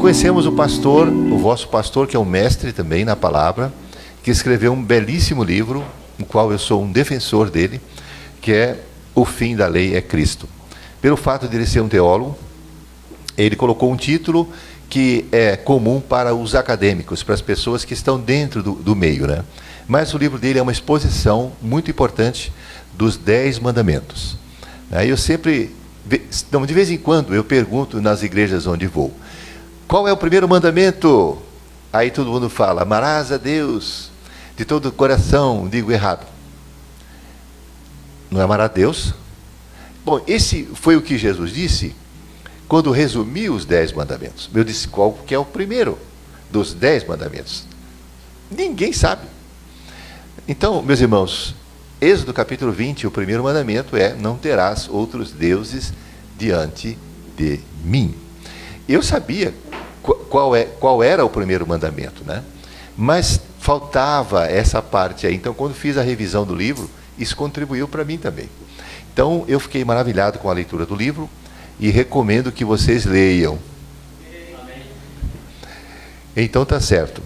conhecemos o pastor, o vosso pastor, que é um mestre também na palavra, que escreveu um belíssimo livro, no qual eu sou um defensor dele, que é O Fim da Lei é Cristo. Pelo fato de ele ser um teólogo, ele colocou um título que é comum para os acadêmicos, para as pessoas que estão dentro do meio, né? Mas o livro dele é uma exposição muito importante dos 10 mandamentos. Aí eu sempre, de vez em quando, eu pergunto nas igrejas onde vou, qual é o primeiro mandamento? Aí todo mundo fala, amarás a Deus de todo o coração. Digo errado. Não é amar a Deus? Bom, esse foi o que Jesus disse quando resumiu os 10 mandamentos. Eu disse, qual que é o primeiro dos 10 mandamentos? Ninguém sabe. Então, meus irmãos, Êxodo capítulo 20, o primeiro mandamento é, não terás outros deuses diante de mim. Eu sabia qual era o primeiro mandamento, né? Mas faltava essa parte aí. Então, quando fiz a revisão do livro, isso contribuiu para mim também. Então, eu fiquei maravilhado com a leitura do livro e recomendo que vocês leiam. Então, tá certo.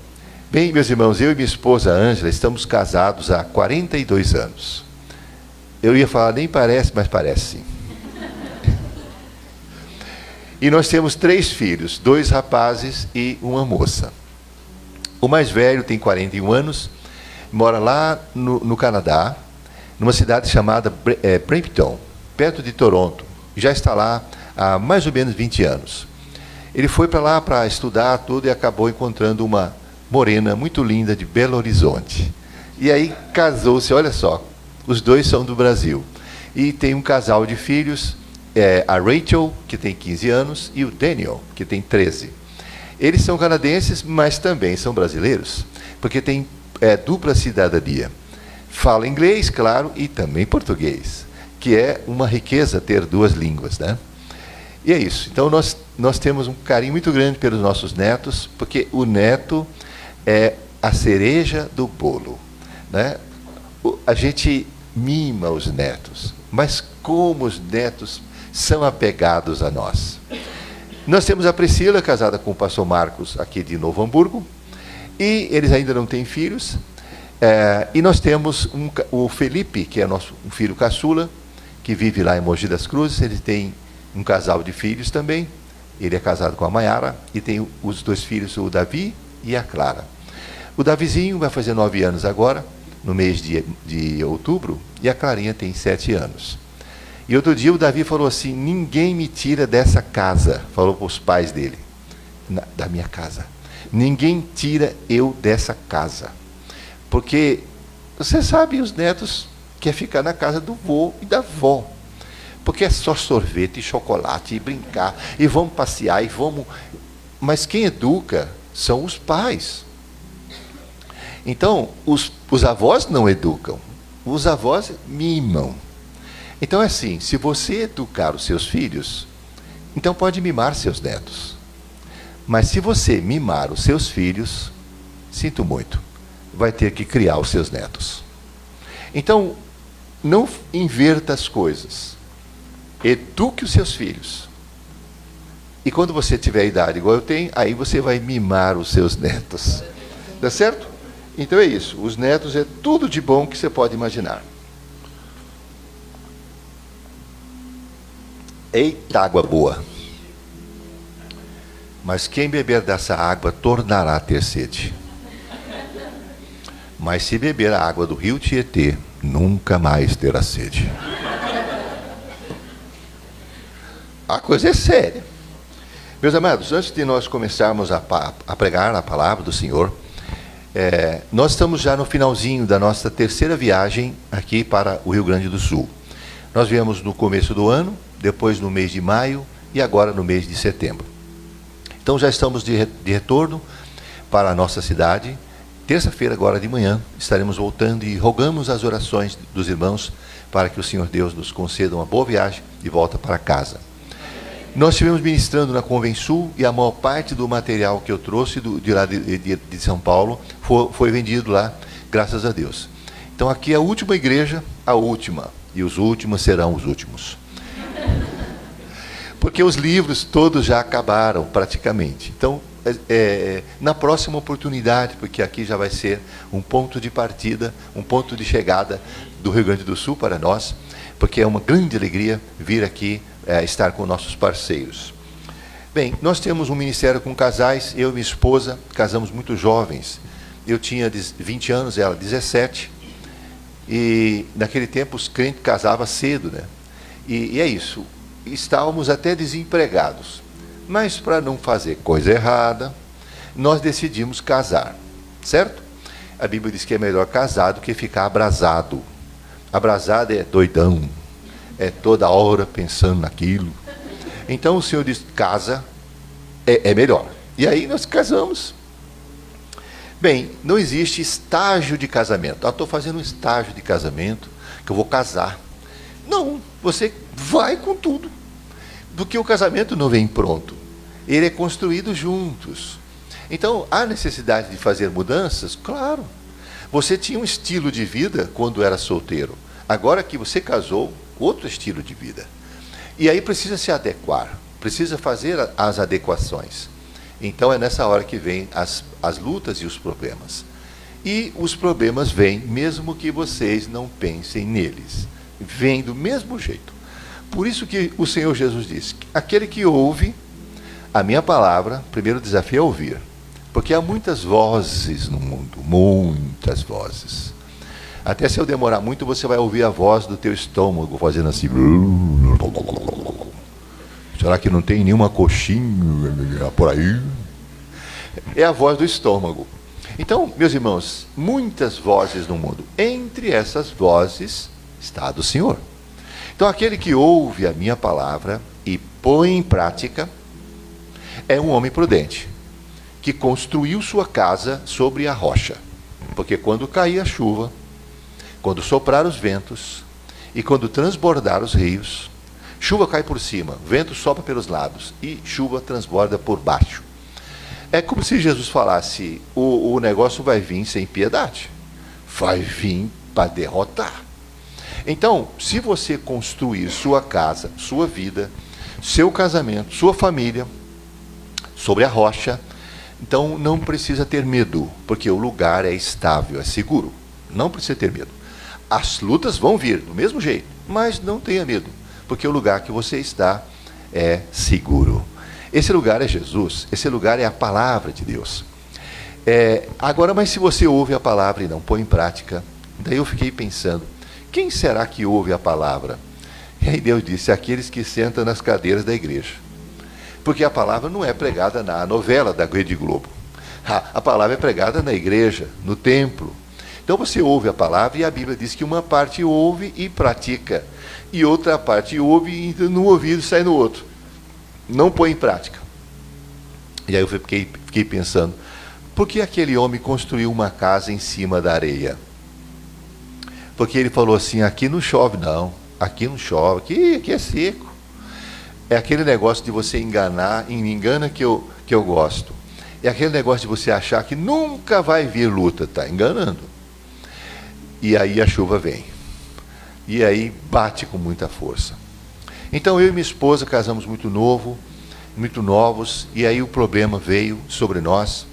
Bem, meus irmãos, eu e minha esposa Ângela estamos casados há 42 anos. Eu ia falar, nem parece, mas parece sim. E nós temos 3 filhos, 2 rapazes e uma moça. O mais velho tem 41 anos, mora lá no Canadá, numa cidade chamada Brampton, perto de Toronto. Já está lá há mais ou menos 20 anos. Ele foi para lá para estudar tudo e acabou encontrando uma morena muito linda de Belo Horizonte. E aí casou-se, olha só, os 2 são do Brasil. E tem um casal de filhos, a Rachel, que tem 15 anos, e o Daniel, que tem 13. Eles são canadenses, mas também são brasileiros, porque tem dupla cidadania. Fala inglês, claro, e também português, que é uma riqueza ter 2 línguas, né? E é isso. Então, nós temos um carinho muito grande pelos nossos netos, porque o neto é a cereja do bolo, né? A gente mima os netos, mas como os netos são apegados a nós. Nós temos a Priscila, casada com o pastor Marcos, aqui de Novo Hamburgo, e eles ainda não têm filhos. E nós temos o Felipe, que é nosso filho caçula, que vive lá em Mogi das Cruzes. Ele tem um casal de filhos também. Ele é casado com a Maiara e tem os 2 filhos, o Davi e a Clara. O Davizinho vai fazer 9 anos agora, no mês de outubro, e a Clarinha tem 7 anos. E outro dia o Davi falou assim, ninguém me tira dessa casa, falou para os pais dele, da minha casa. Ninguém tira eu dessa casa. Porque, você sabe, os netos querem ficar na casa do vô e da vó. Porque é só sorvete e chocolate e brincar, e vamos passear, e vamos... Mas quem educa são os pais. Então, os avós não educam, os avós mimam. Então é assim, se você educar os seus filhos, então pode mimar seus netos. Mas se você mimar os seus filhos, sinto muito, vai ter que criar os seus netos. Então, não inverta as coisas. Eduque os seus filhos. E quando você tiver a idade igual eu tenho, aí você vai mimar os seus netos. Tá certo? Então é isso. Os netos é tudo de bom que você pode imaginar. Eita, água boa. Mas quem beber dessa água tornará a ter sede. Mas se beber a água do rio Tietê, nunca mais terá sede. A coisa é séria. Meus amados, antes de nós começarmos a pregar a palavra do Senhor, nós estamos já no finalzinho da nossa 3ª viagem aqui para o Rio Grande do Sul. Nós viemos no começo do ano, depois no mês de maio e agora no mês de setembro. Então já estamos de retorno para a nossa cidade. Terça-feira, agora de manhã, estaremos voltando e rogamos as orações dos irmãos para que o Senhor Deus nos conceda uma boa viagem de volta para casa. Nós estivemos ministrando na Convensul e a maior parte do material que eu trouxe de lá de São Paulo foi vendido lá, graças a Deus. Então aqui é a última igreja, a última, e os últimos serão os últimos. Porque os livros todos já acabaram, praticamente. Então, na próxima oportunidade, porque aqui já vai ser um ponto de partida, um ponto de chegada do Rio Grande do Sul para nós, porque é uma grande alegria vir aqui estar com nossos parceiros. Bem, nós temos um ministério com casais, eu e minha esposa, casamos muito jovens. Eu tinha 20 anos, ela 17, e naquele tempo os crentes casavam cedo, né? E é isso, estávamos até desempregados. Mas para não fazer coisa errada, nós decidimos casar, certo? A Bíblia diz que é melhor casar do que ficar abrasado. Abrasado é doidão, é toda hora pensando naquilo. Então o Senhor diz, casa, é melhor. E aí nós casamos. Bem, não existe estágio de casamento. Estou fazendo um estágio de casamento, que eu vou casar. Não, você vai com tudo. Porque o casamento não vem pronto. Ele é construído juntos. Então, há necessidade de fazer mudanças? Claro. Você tinha um estilo de vida quando era solteiro. Agora que você casou, outro estilo de vida. E aí precisa se adequar, precisa fazer as adequações. Então é nessa hora que vêm as lutas e os problemas. E os problemas vêm, mesmo que vocês não pensem neles. Vêm do mesmo jeito. Por isso que o Senhor Jesus disse, aquele que ouve a minha palavra, primeiro desafio é ouvir. Porque há muitas vozes no mundo, muitas vozes. Até se eu demorar muito, você vai ouvir a voz do teu estômago fazendo assim. Será que não tem nenhuma coxinha por aí? É a voz do estômago. Então, meus irmãos, muitas vozes no mundo. Entre essas vozes está a do Senhor. Então, aquele que ouve a minha palavra e põe em prática é um homem prudente, que construiu sua casa sobre a rocha. Porque quando cair a chuva, quando soprar os ventos e quando transbordar os rios, chuva cai por cima, vento sopra pelos lados e chuva transborda por baixo. É como se Jesus falasse, o negócio vai vir sem piedade, vai vir para derrotar. Então, se você construir sua casa, sua vida, seu casamento, sua família, sobre a rocha, então não precisa ter medo, porque o lugar é estável, é seguro. Não precisa ter medo. As lutas vão vir do mesmo jeito, mas não tenha medo, porque o lugar que você está é seguro. Esse lugar é Jesus, esse lugar é a palavra de Deus. Agora, mas se você ouve a palavra e não põe em prática, daí eu fiquei pensando, quem será que ouve a palavra? E aí Deus disse, aqueles que sentam nas cadeiras da igreja. Porque a palavra não é pregada na novela da Rede Globo. A palavra é pregada na igreja, no templo. Então você ouve a palavra e a Bíblia diz que uma parte ouve e pratica. E outra parte ouve e entra no ouvido e sai no outro. Não põe em prática. E aí eu fiquei pensando, por que aquele homem construiu uma casa em cima da areia? Porque ele falou assim, aqui não chove não, aqui não chove, aqui é seco. É aquele negócio de você enganar, me engana que eu gosto. É aquele negócio de você achar que nunca vai vir luta, está enganando. E aí a chuva vem. E aí bate com muita força. Então eu e minha esposa casamos muito novos, e aí o problema veio sobre nós.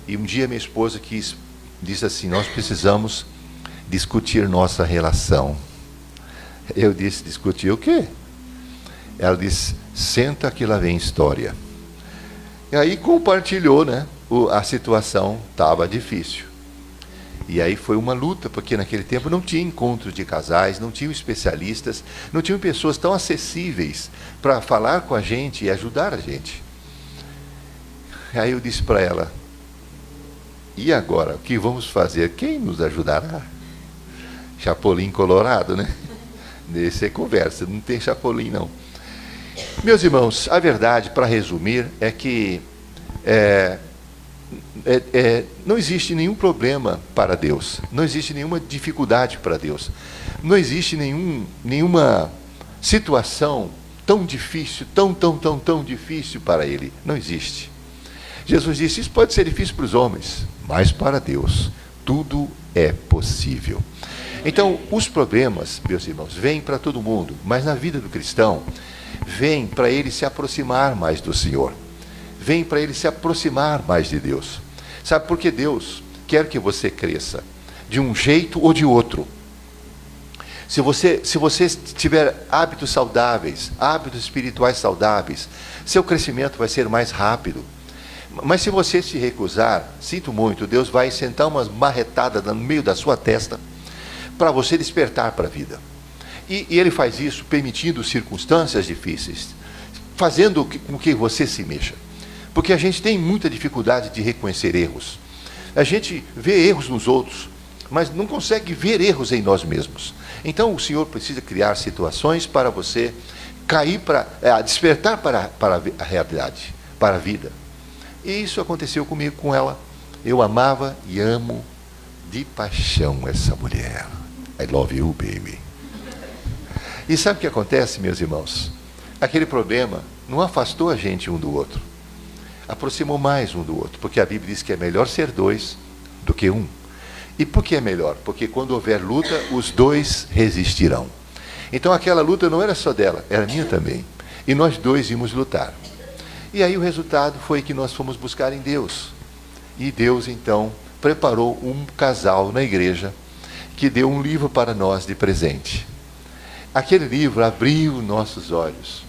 E um dia minha esposa disse assim, nós precisamos discutir nossa relação. Eu disse, discutir o quê? Ela disse, senta que lá vem história. E aí compartilhou, né? A situação estava difícil. E aí foi uma luta, porque naquele tempo não tinha encontros de casais, não tinham especialistas, não tinham pessoas tão acessíveis para falar com a gente e ajudar a gente. Aí eu disse para ela, e agora, o que vamos fazer? Quem nos ajudará? Chapolin colorado, né? Nesse é conversa, não tem chapolim não. Meus irmãos, a verdade, para resumir, é que não existe nenhum problema para Deus, não existe nenhuma dificuldade para Deus, não existe nenhuma situação tão difícil, tão difícil para Ele, não existe. Jesus disse, isso pode ser difícil para os homens, mas para Deus tudo é possível. Então, os problemas, meus irmãos, vêm para todo mundo, mas na vida do cristão, vem para ele se aproximar mais do Senhor. Vem para ele se aproximar mais de Deus. Sabe por que Deus quer que você cresça? De um jeito ou de outro. Se você tiver hábitos saudáveis, hábitos espirituais saudáveis, seu crescimento vai ser mais rápido. Mas se você se recusar, sinto muito, Deus vai sentar umas marretadas no meio da sua testa para você despertar para a vida. E Ele faz isso permitindo circunstâncias difíceis, fazendo com que você se mexa. Porque a gente tem muita dificuldade de reconhecer erros. A gente vê erros nos outros, mas não consegue ver erros em nós mesmos. Então o Senhor precisa criar situações para você cair despertar para a realidade, para a vida. E isso aconteceu comigo, com ela. Eu amava e amo de paixão essa mulher. I love you, baby. E sabe o que acontece, meus irmãos? Aquele problema não afastou a gente um do outro. Aproximou mais um do outro, porque a Bíblia diz que é melhor ser dois do que um. E por que é melhor? Porque quando houver luta, os dois resistirão. Então aquela luta não era só dela, era minha também. E nós dois íamos lutar. E aí o resultado foi que nós fomos buscar em Deus. E Deus então preparou um casal na igreja que deu um livro para nós de presente. Aquele livro abriu nossos olhos.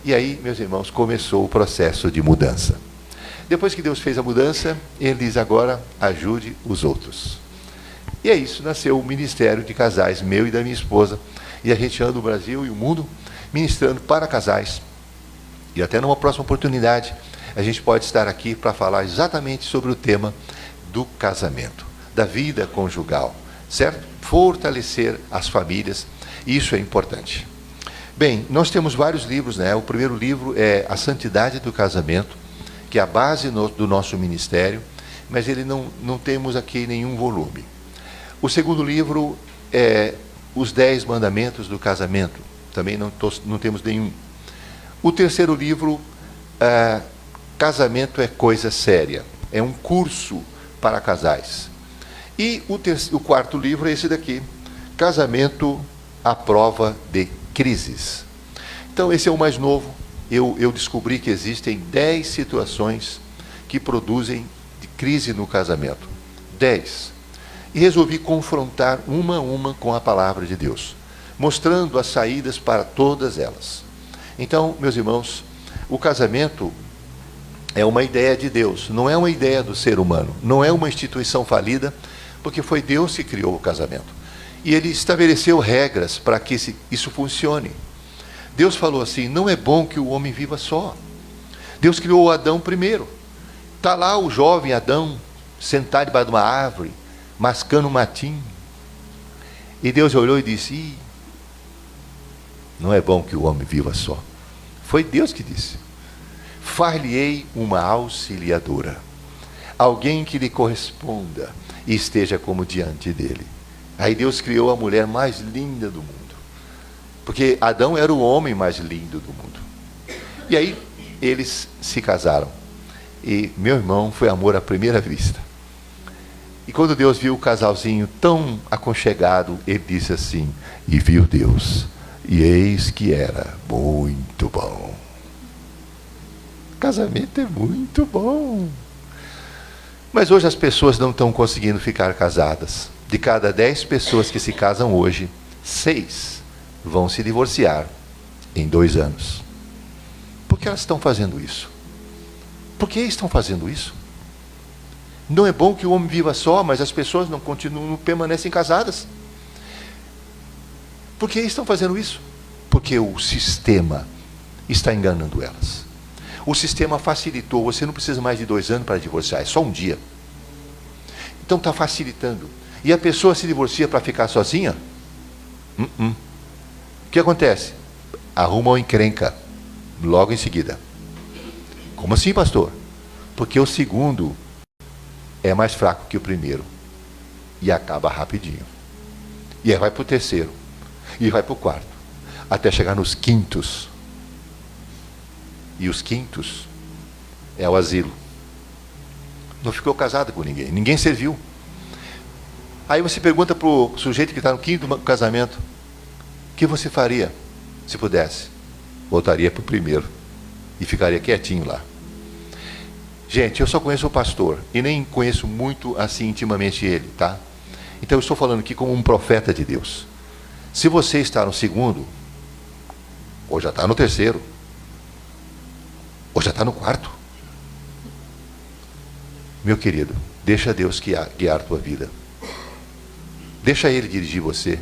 E aí, meus irmãos, começou o processo de mudança. Depois que Deus fez a mudança, Ele diz agora, ajude os outros. E é isso, nasceu o ministério de casais, meu e da minha esposa. E a gente anda o Brasil e o mundo ministrando para casais. E até numa próxima oportunidade, a gente pode estar aqui para falar exatamente sobre o tema do casamento, da vida conjugal, certo? Fortalecer as famílias, isso é importante. Bem, nós temos vários livros, né? O primeiro livro é A Santidade do Casamento, que é a base do nosso ministério, mas ele não temos aqui nenhum volume. O segundo livro é Os 10 Mandamentos do Casamento, também não temos nenhum. O terceiro livro, Casamento é Coisa Séria, é um curso para casais. E o quarto livro é esse daqui, Casamento à Prova de Crises. Então esse é o mais novo. Eu descobri que existem 10 situações que produzem crise no casamento. 10. E resolvi confrontar uma a uma com a palavra de Deus, mostrando as saídas para todas elas. Então, meus irmãos, o casamento é uma ideia de Deus, não é uma ideia do ser humano, não é uma instituição falida, porque foi Deus que criou o casamento. E Ele estabeleceu regras para que isso funcione. Deus falou assim, não é bom que o homem viva só. Deus criou Adão primeiro. Está lá o jovem Adão, sentado debaixo de uma árvore, mascando um matinho. E Deus olhou e disse, não é bom que o homem viva só. Foi Deus que disse. Far-lhe-ei uma auxiliadora, alguém que lhe corresponda e esteja como diante dele. Aí Deus criou a mulher mais linda do mundo. Porque Adão era o homem mais lindo do mundo. E aí eles se casaram. E, meu irmão, foi amor à primeira vista. E quando Deus viu o casalzinho tão aconchegado, Ele disse assim, e viu Deus, e eis que era muito bom. Casamento é muito bom. Mas hoje as pessoas não estão conseguindo ficar casadas. De cada 10 pessoas que se casam hoje, 6 vão se divorciar em 2 anos. Por que elas estão fazendo isso? Por que estão fazendo isso? Não é bom que o homem viva só, mas as pessoas não permanecem casadas. Por que estão fazendo isso? Porque o sistema está enganando elas. O sistema facilitou, você não precisa mais de 2 anos para divorciar, é só um dia. Então está facilitando. E a pessoa se divorcia para ficar sozinha? O que acontece? Arruma uma encrenca logo em seguida. Como assim, pastor? Porque o segundo é mais fraco que o primeiro. E acaba rapidinho. E aí vai para o terceiro. E vai para o quarto. Até chegar nos quintos. E os quintos é o asilo. Não ficou casado com ninguém. Ninguém serviu. Aí você pergunta para o sujeito que está no quinto casamento, o que você faria se pudesse? voltaria para o primeiro e ficaria quietinho lá. Gente, eu só conheço o pastor e nem conheço muito assim intimamente ele, tá? Então eu estou falando aqui como um profeta de Deus. Se você está no segundo, ou já está no terceiro, ou já está no quarto, meu querido, deixa Deus guiar a tua vida. Deixa Ele dirigir você.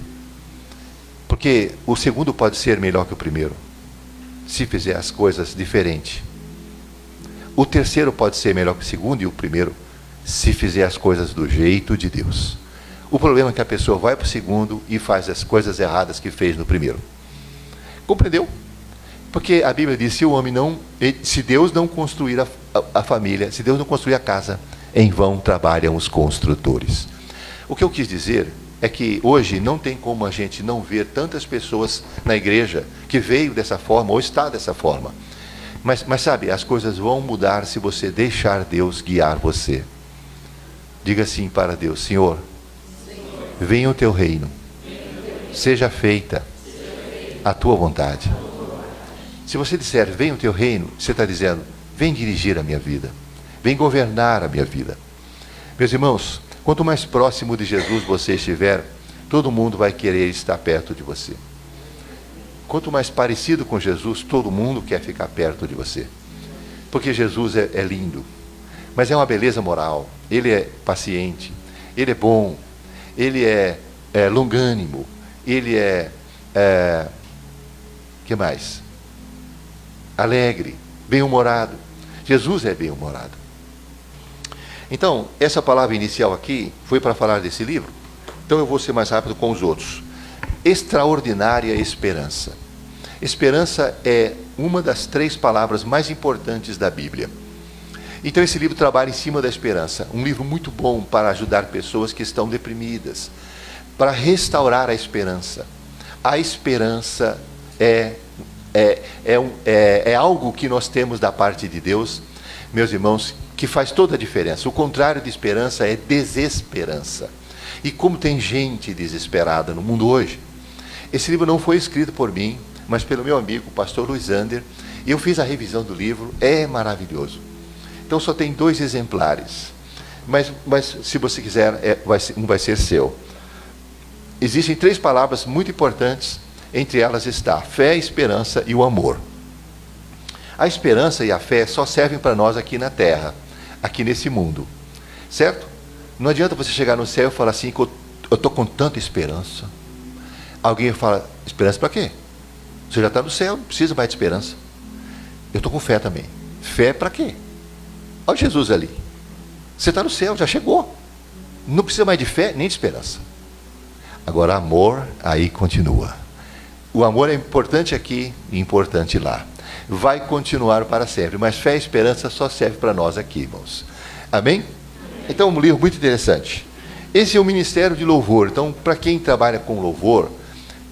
Porque o segundo pode ser melhor que o primeiro, se fizer as coisas diferente. O terceiro pode ser melhor que o segundo e o primeiro, se fizer as coisas do jeito de Deus. O problema é que a pessoa vai para o segundo e faz as coisas erradas que fez no primeiro. Compreendeu? Porque a Bíblia diz, se Deus não construir a família, se Deus não construir a casa, em vão trabalham os construtores. O que eu quis dizer é que hoje não tem como a gente não ver tantas pessoas na igreja que veio dessa forma ou está dessa forma. Mas sabe, as coisas vão mudar se você deixar Deus guiar você. Diga assim para Deus, Senhor, venha o teu reino, seja feita a tua vontade. Se você disser, venha o teu reino, você está dizendo, vem dirigir a minha vida, vem governar a minha vida. Meus irmãos, quanto mais próximo de Jesus você estiver, todo mundo vai querer estar perto de você. Quanto mais parecido com Jesus, todo mundo quer ficar perto de você. Porque Jesus é lindo, mas é uma beleza moral. Ele é paciente, ele é bom, ele é longânimo, ele que mais? Alegre, bem-humorado. Jesus é bem-humorado. Então, essa palavra inicial aqui foi para falar desse livro. Então eu vou ser mais rápido com os outros. Extraordinária esperança. Esperança é uma das 3 palavras mais importantes da Bíblia. Então esse livro trabalha em cima da esperança. Um livro muito bom para ajudar pessoas que estão deprimidas, para restaurar a esperança. A esperança é algo que nós temos da parte de Deus, meus irmãos, que faz toda a diferença. O contrário de esperança é desesperança. E como tem gente desesperada no mundo hoje. Esse livro não foi escrito por mim, mas pelo meu amigo, o pastor Luiz Ander. E eu fiz a revisão do livro, é maravilhoso. Então só tem 2 exemplares. Mas se você quiser, um vai ser seu. Existem 3 palavras muito importantes. Entre elas está a fé, a esperança e o amor. A esperança e a fé só servem para nós aqui na terra, aqui nesse mundo. Certo? Não adianta você chegar no céu e falar assim, eu estou com tanta esperança. Alguém fala, esperança para quê? Você já está no céu, não precisa mais de esperança. Eu estou com fé também. Fé para quê? Olha Jesus ali. Você está no céu, já chegou. Não precisa mais de fé nem de esperança. Agora, amor, aí continua. O amor é importante aqui e importante lá. Vai continuar para sempre, mas fé e esperança só serve para nós aqui, irmãos. Amém? Então, um livro muito interessante. Esse é o Ministério de Louvor. Então, para quem trabalha com louvor,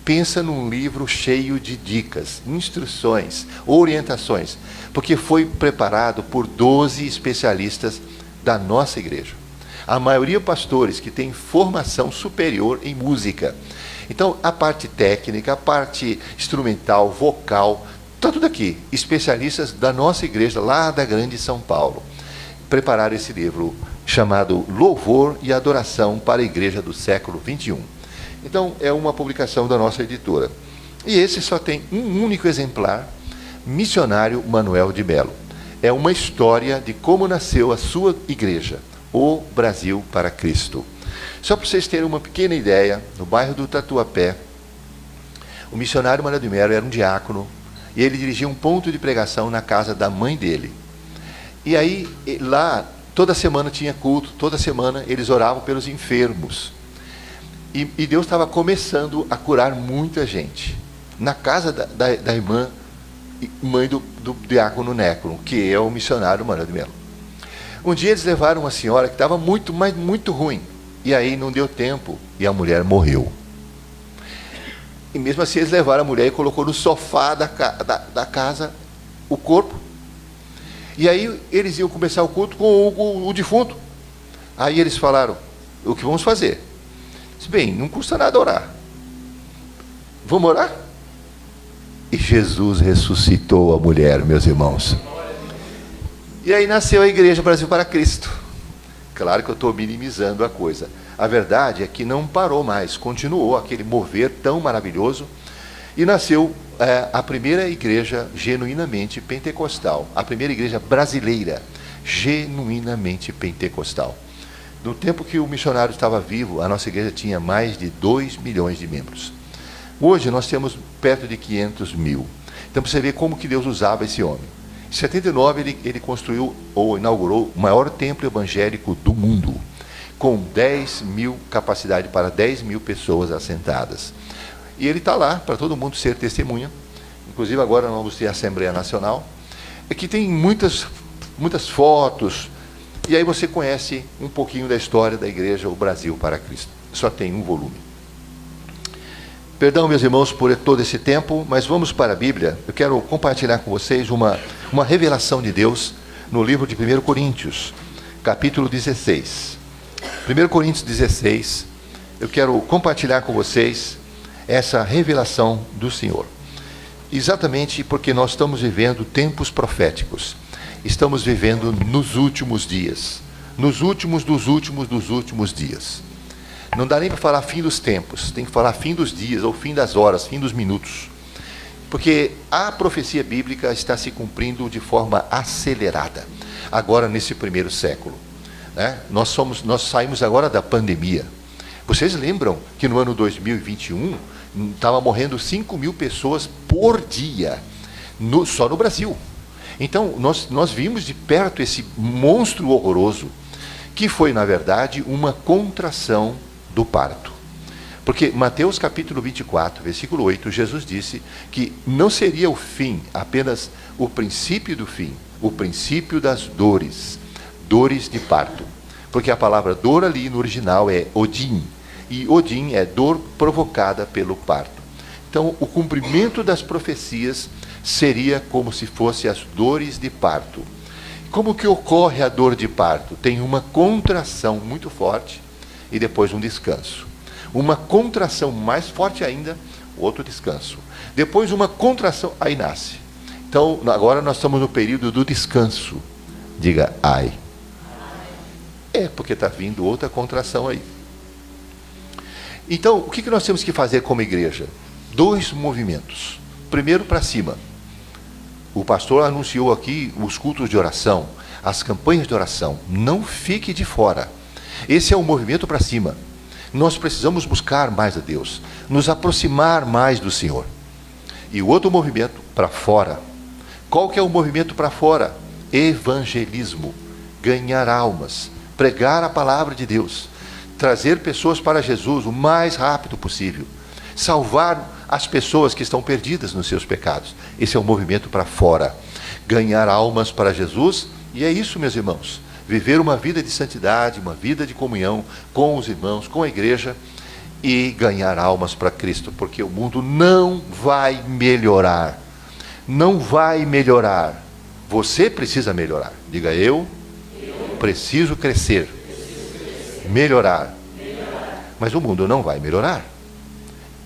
pensa num livro cheio de dicas, instruções, orientações, porque foi preparado por 12 especialistas da nossa igreja. A maioria pastores que têm formação superior em música. Então, a parte técnica, a parte instrumental, vocal, está tudo aqui. Especialistas da nossa igreja, lá da Grande São Paulo, prepararam esse livro chamado Louvor e Adoração para a Igreja do Século XXI. Então, é uma publicação da nossa editora. E esse só tem um único exemplar, Missionário Manuel de Melo. É uma história de como nasceu a sua igreja, o Brasil para Cristo. Só para vocês terem uma pequena ideia, no bairro do Tatuapé, o missionário Manuel de Melo era um diácono, e ele dirigia um ponto de pregação na casa da mãe dele. E aí, lá, toda semana tinha culto, toda semana eles oravam pelos enfermos. E Deus estava começando a curar muita gente. Na casa da irmã, mãe do diácono Nécron, que é o missionário Manuel de Melo. Um dia eles levaram uma senhora que estava muito, mas muito ruim. E aí não deu tempo, e a mulher morreu. E mesmo assim eles levaram a mulher e colocou no sofá da casa o corpo. E aí eles iam começar o culto com o defunto. Aí eles falaram, o que vamos fazer? Disse, bem, não custa nada orar. Vamos orar? e Jesus ressuscitou a mulher, meus irmãos. E aí nasceu a Igreja Brasil para Cristo. Claro que eu estou minimizando a coisa. A verdade é que não parou mais, continuou aquele mover tão maravilhoso e nasceu a primeira igreja genuinamente pentecostal, a primeira igreja brasileira genuinamente pentecostal. No tempo que o missionário estava vivo, a nossa igreja tinha mais de 2 milhões de membros. Hoje nós temos perto de 500 mil. Então você vê como que Deus usava esse homem. Em 79 ele construiu ou inaugurou o maior templo evangélico do mundo, com 10 mil, capacidade para 10 mil pessoas assentadas. E ele está lá para todo mundo ser testemunha. Inclusive agora nós vamos ter a Assembleia Nacional. Aqui tem muitas fotos. E aí você conhece um pouquinho da história da Igreja O Brasil para Cristo. Só tem um volume. Perdão, meus irmãos, por todo esse tempo, mas vamos para a Bíblia. Eu quero compartilhar com vocês uma revelação de Deus no livro de 1 Coríntios, capítulo 16. 1 Coríntios 16, eu quero compartilhar com vocês essa revelação do Senhor. Exatamente porque nós estamos vivendo tempos proféticos. Estamos vivendo nos últimos dias. Nos últimos dos últimos dias. Não dá nem para falar fim dos tempos. Tem que falar fim dos dias, ou fim das horas, fim dos minutos. Porque a profecia bíblica está se cumprindo de forma acelerada. Agora, nesse primeiro século. Né? Nós saímos agora da pandemia. Vocês lembram que no ano 2021 estava morrendo 5 mil pessoas por dia, só no Brasil. Então, nós vimos de perto esse monstro horroroso, que foi, na verdade, uma contração do parto. Porque Mateus capítulo 24, versículo 8, Jesus disse que não seria o fim, apenas o princípio do fim, o princípio das dores de parto. Porque a palavra dor ali no original é Odin, e Odin é dor provocada pelo parto. Então, o cumprimento das profecias seria como se fosse as dores de parto. Como que ocorre a dor de parto? Tem uma contração muito forte e depois um descanso. Uma contração mais forte ainda, outro descanso. Depois uma contração, aí nasce. Então, agora nós estamos no período do descanso. Diga, ai. É, porque está vindo outra contração aí. Então, o que nós temos que fazer como igreja? 2 movimentos. Primeiro, para cima. O pastor anunciou aqui os cultos de oração, as campanhas de oração. Não fique de fora. Esse é o movimento para cima. Nós precisamos buscar mais a Deus, nos aproximar mais do Senhor. E o outro movimento, para fora. Qual que é o movimento para fora? Evangelismo. Ganhar almas. Pregar a palavra de Deus. Trazer pessoas para Jesus o mais rápido possível. Salvar as pessoas que estão perdidas nos seus pecados. Esse é o movimento para fora. Ganhar almas para Jesus. E é isso, meus irmãos. Viver uma vida de santidade, uma vida de comunhão com os irmãos, com a igreja. E ganhar almas para Cristo. Porque o mundo não vai melhorar. Não vai melhorar. Você precisa melhorar. Diga, eu preciso crescer. Melhorar. Mas o mundo não vai melhorar.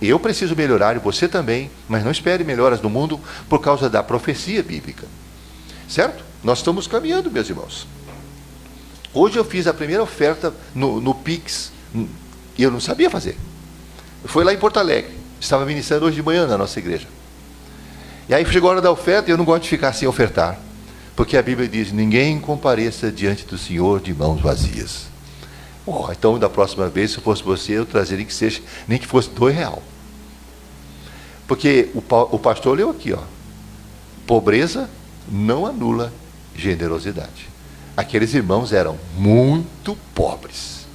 Eu preciso melhorar e você também, mas não espere melhoras no mundo por causa da profecia bíblica. Certo? Nós estamos caminhando, meus irmãos. Hoje eu fiz a primeira oferta no Pix e eu não sabia fazer. Foi lá em Porto Alegre. Estava ministrando hoje de manhã na nossa igreja. E aí chegou a hora da oferta e eu não gosto de ficar sem ofertar. Porque a Bíblia diz, ninguém compareça diante do Senhor de mãos vazias. Então, da próxima vez, se fosse você, eu trazeria que seja, nem que fosse R$2. Porque o pastor leu aqui, ó. Pobreza não anula generosidade. Aqueles irmãos eram muito pobres.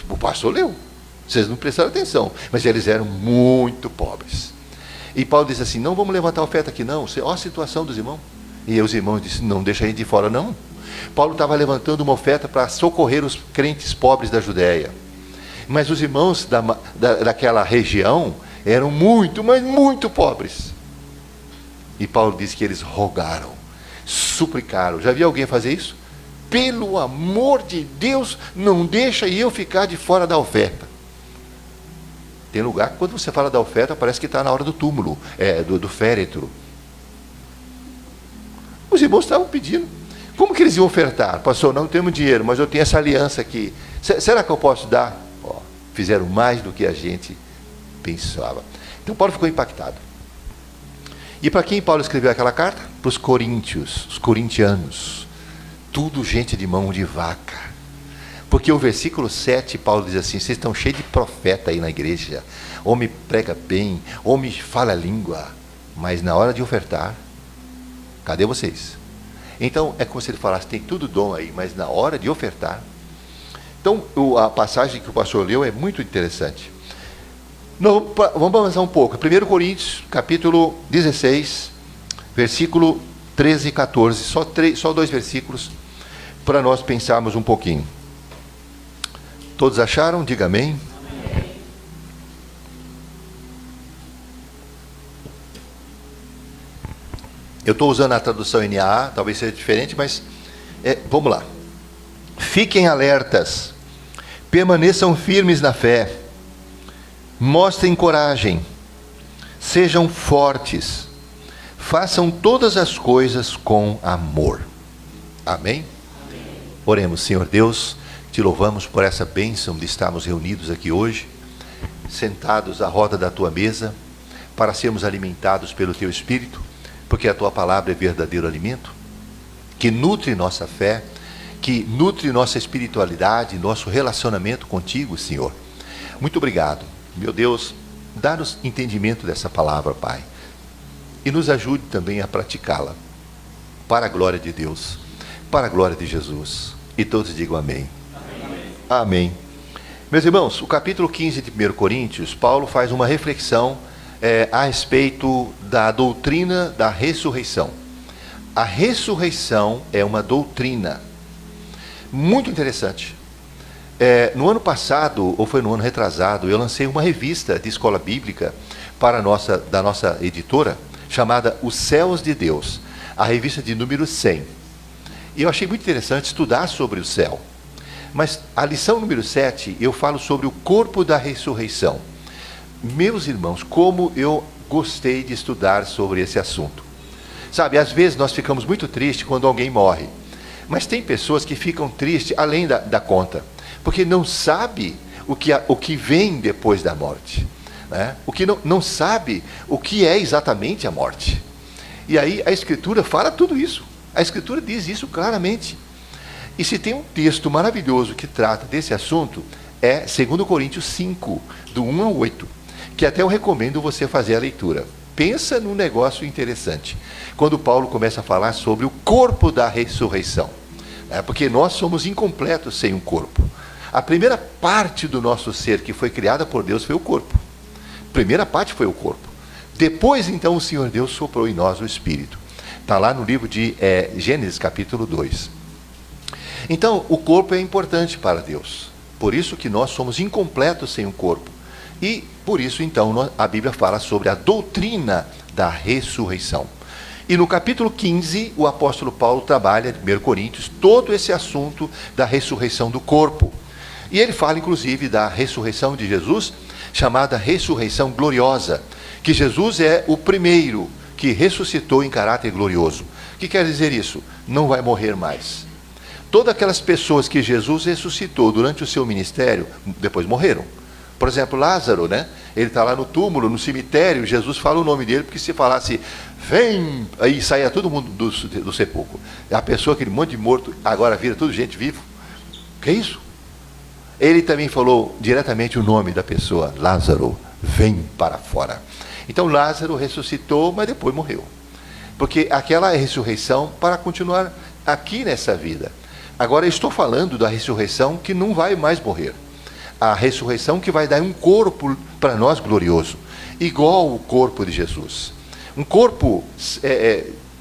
O pastor leu. Vocês não prestaram atenção, mas eles eram muito pobres. E Paulo diz assim, não vamos levantar oferta aqui não. Olha a situação dos irmãos. E os irmãos disseram, não deixa a gente de fora não. Paulo estava levantando uma oferta para socorrer os crentes pobres da Judéia. Mas os irmãos daquela região eram muito, mas muito pobres. E Paulo diz que eles rogaram, suplicaram. Já viu alguém fazer isso? Pelo amor de Deus, não deixa eu ficar de fora da oferta. Tem lugar que quando você fala da oferta, parece que está na hora do túmulo, do féretro. Os irmãos estavam pedindo. Como que eles iam ofertar? Pastor, não temos dinheiro, mas eu tenho essa aliança aqui. Será que eu posso dar? Fizeram mais do que a gente pensava. Então Paulo ficou impactado. E para quem Paulo escreveu aquela carta? Para os coríntios, os corintianos. Tudo gente de mão de vaca. Porque o versículo 7, Paulo diz assim: vocês estão cheios de profeta aí na igreja. Homem prega bem, homem fala a língua. Mas na hora de ofertar, cadê vocês? Então, é como se ele falasse, tem tudo dom aí, mas na hora de ofertar. Então, a passagem que o pastor leu é muito interessante. Vamos avançar um pouco. 1 Coríntios, capítulo 16, versículo 13 e 14. Só 2 versículos para nós pensarmos um pouquinho. Todos acharam? Diga amém. Amém. Eu estou usando a tradução NAA, talvez seja diferente, mas vamos lá. Fiquem alertas, permaneçam firmes na fé, mostrem coragem, sejam fortes, façam todas as coisas com amor. Amém? Amém. Oremos. Senhor Deus, te louvamos por essa bênção de estarmos reunidos aqui hoje, sentados à roda da tua mesa, para sermos alimentados pelo teu Espírito, porque a tua palavra é verdadeiro alimento, que nutre nossa fé, que nutre nossa espiritualidade, nosso relacionamento contigo, Senhor. Muito obrigado. Meu Deus, dá-nos entendimento dessa palavra, Pai, e nos ajude também a praticá-la, para a glória de Deus, para a glória de Jesus. E todos digam amém. Amém. Amém. Meus irmãos, o capítulo 15 de 1 Coríntios, Paulo faz uma reflexão a respeito da doutrina da ressurreição. A ressurreição é uma doutrina muito interessante. No ano passado, ou foi no ano retrasado, eu lancei uma revista de escola bíblica da nossa editora, chamada Os Céus de Deus, a revista de número 100. E eu achei muito interessante estudar sobre o céu. Mas a lição número 7, eu falo sobre o corpo da ressurreição. Meus irmãos, como eu gostei de estudar sobre esse assunto. Sabe, às vezes nós ficamos muito tristes quando alguém morre. Mas tem pessoas que ficam tristes além da conta, porque não sabe o que vem depois da morte, né? O que não sabe o que é exatamente a morte. E aí a Escritura fala tudo isso. A Escritura diz isso claramente. E se tem um texto maravilhoso que trata desse assunto, é 2 Coríntios 5, do 1 ao 8, que até eu recomendo você fazer a leitura. Pensa num negócio interessante, quando Paulo começa a falar sobre o corpo da ressurreição. Porque nós somos incompletos sem um corpo. A primeira parte do nosso ser que foi criada por Deus foi o corpo. A primeira parte foi o corpo. Depois, então, o Senhor Deus soprou em nós o Espírito. Está lá no livro de Gênesis, capítulo 2. Então, o corpo é importante para Deus. Por isso que nós somos incompletos sem um corpo. E, por isso, então, a Bíblia fala sobre a doutrina da ressurreição. E no capítulo 15, o apóstolo Paulo trabalha, em 1 Coríntios, todo esse assunto da ressurreição do corpo. E ele fala, inclusive, da ressurreição de Jesus, chamada ressurreição gloriosa, que Jesus é o primeiro que ressuscitou em caráter glorioso. O que quer dizer isso? Não vai morrer mais. Todas aquelas pessoas que Jesus ressuscitou durante o seu ministério, depois morreram. Por exemplo, Lázaro, né? Ele está lá no túmulo, no cemitério, Jesus fala o nome dele, porque se falasse, vem, aí saia todo mundo do sepulcro. A pessoa, aquele monte de morto, agora vira tudo gente vivo. Que é isso? Ele também falou diretamente o nome da pessoa, Lázaro, vem para fora. Então Lázaro ressuscitou, mas depois morreu. Porque aquela é a ressurreição para continuar aqui nessa vida. Agora eu estou falando da ressurreição que não vai mais morrer. A ressurreição que vai dar um corpo para nós glorioso, igual o corpo de Jesus. Um corpo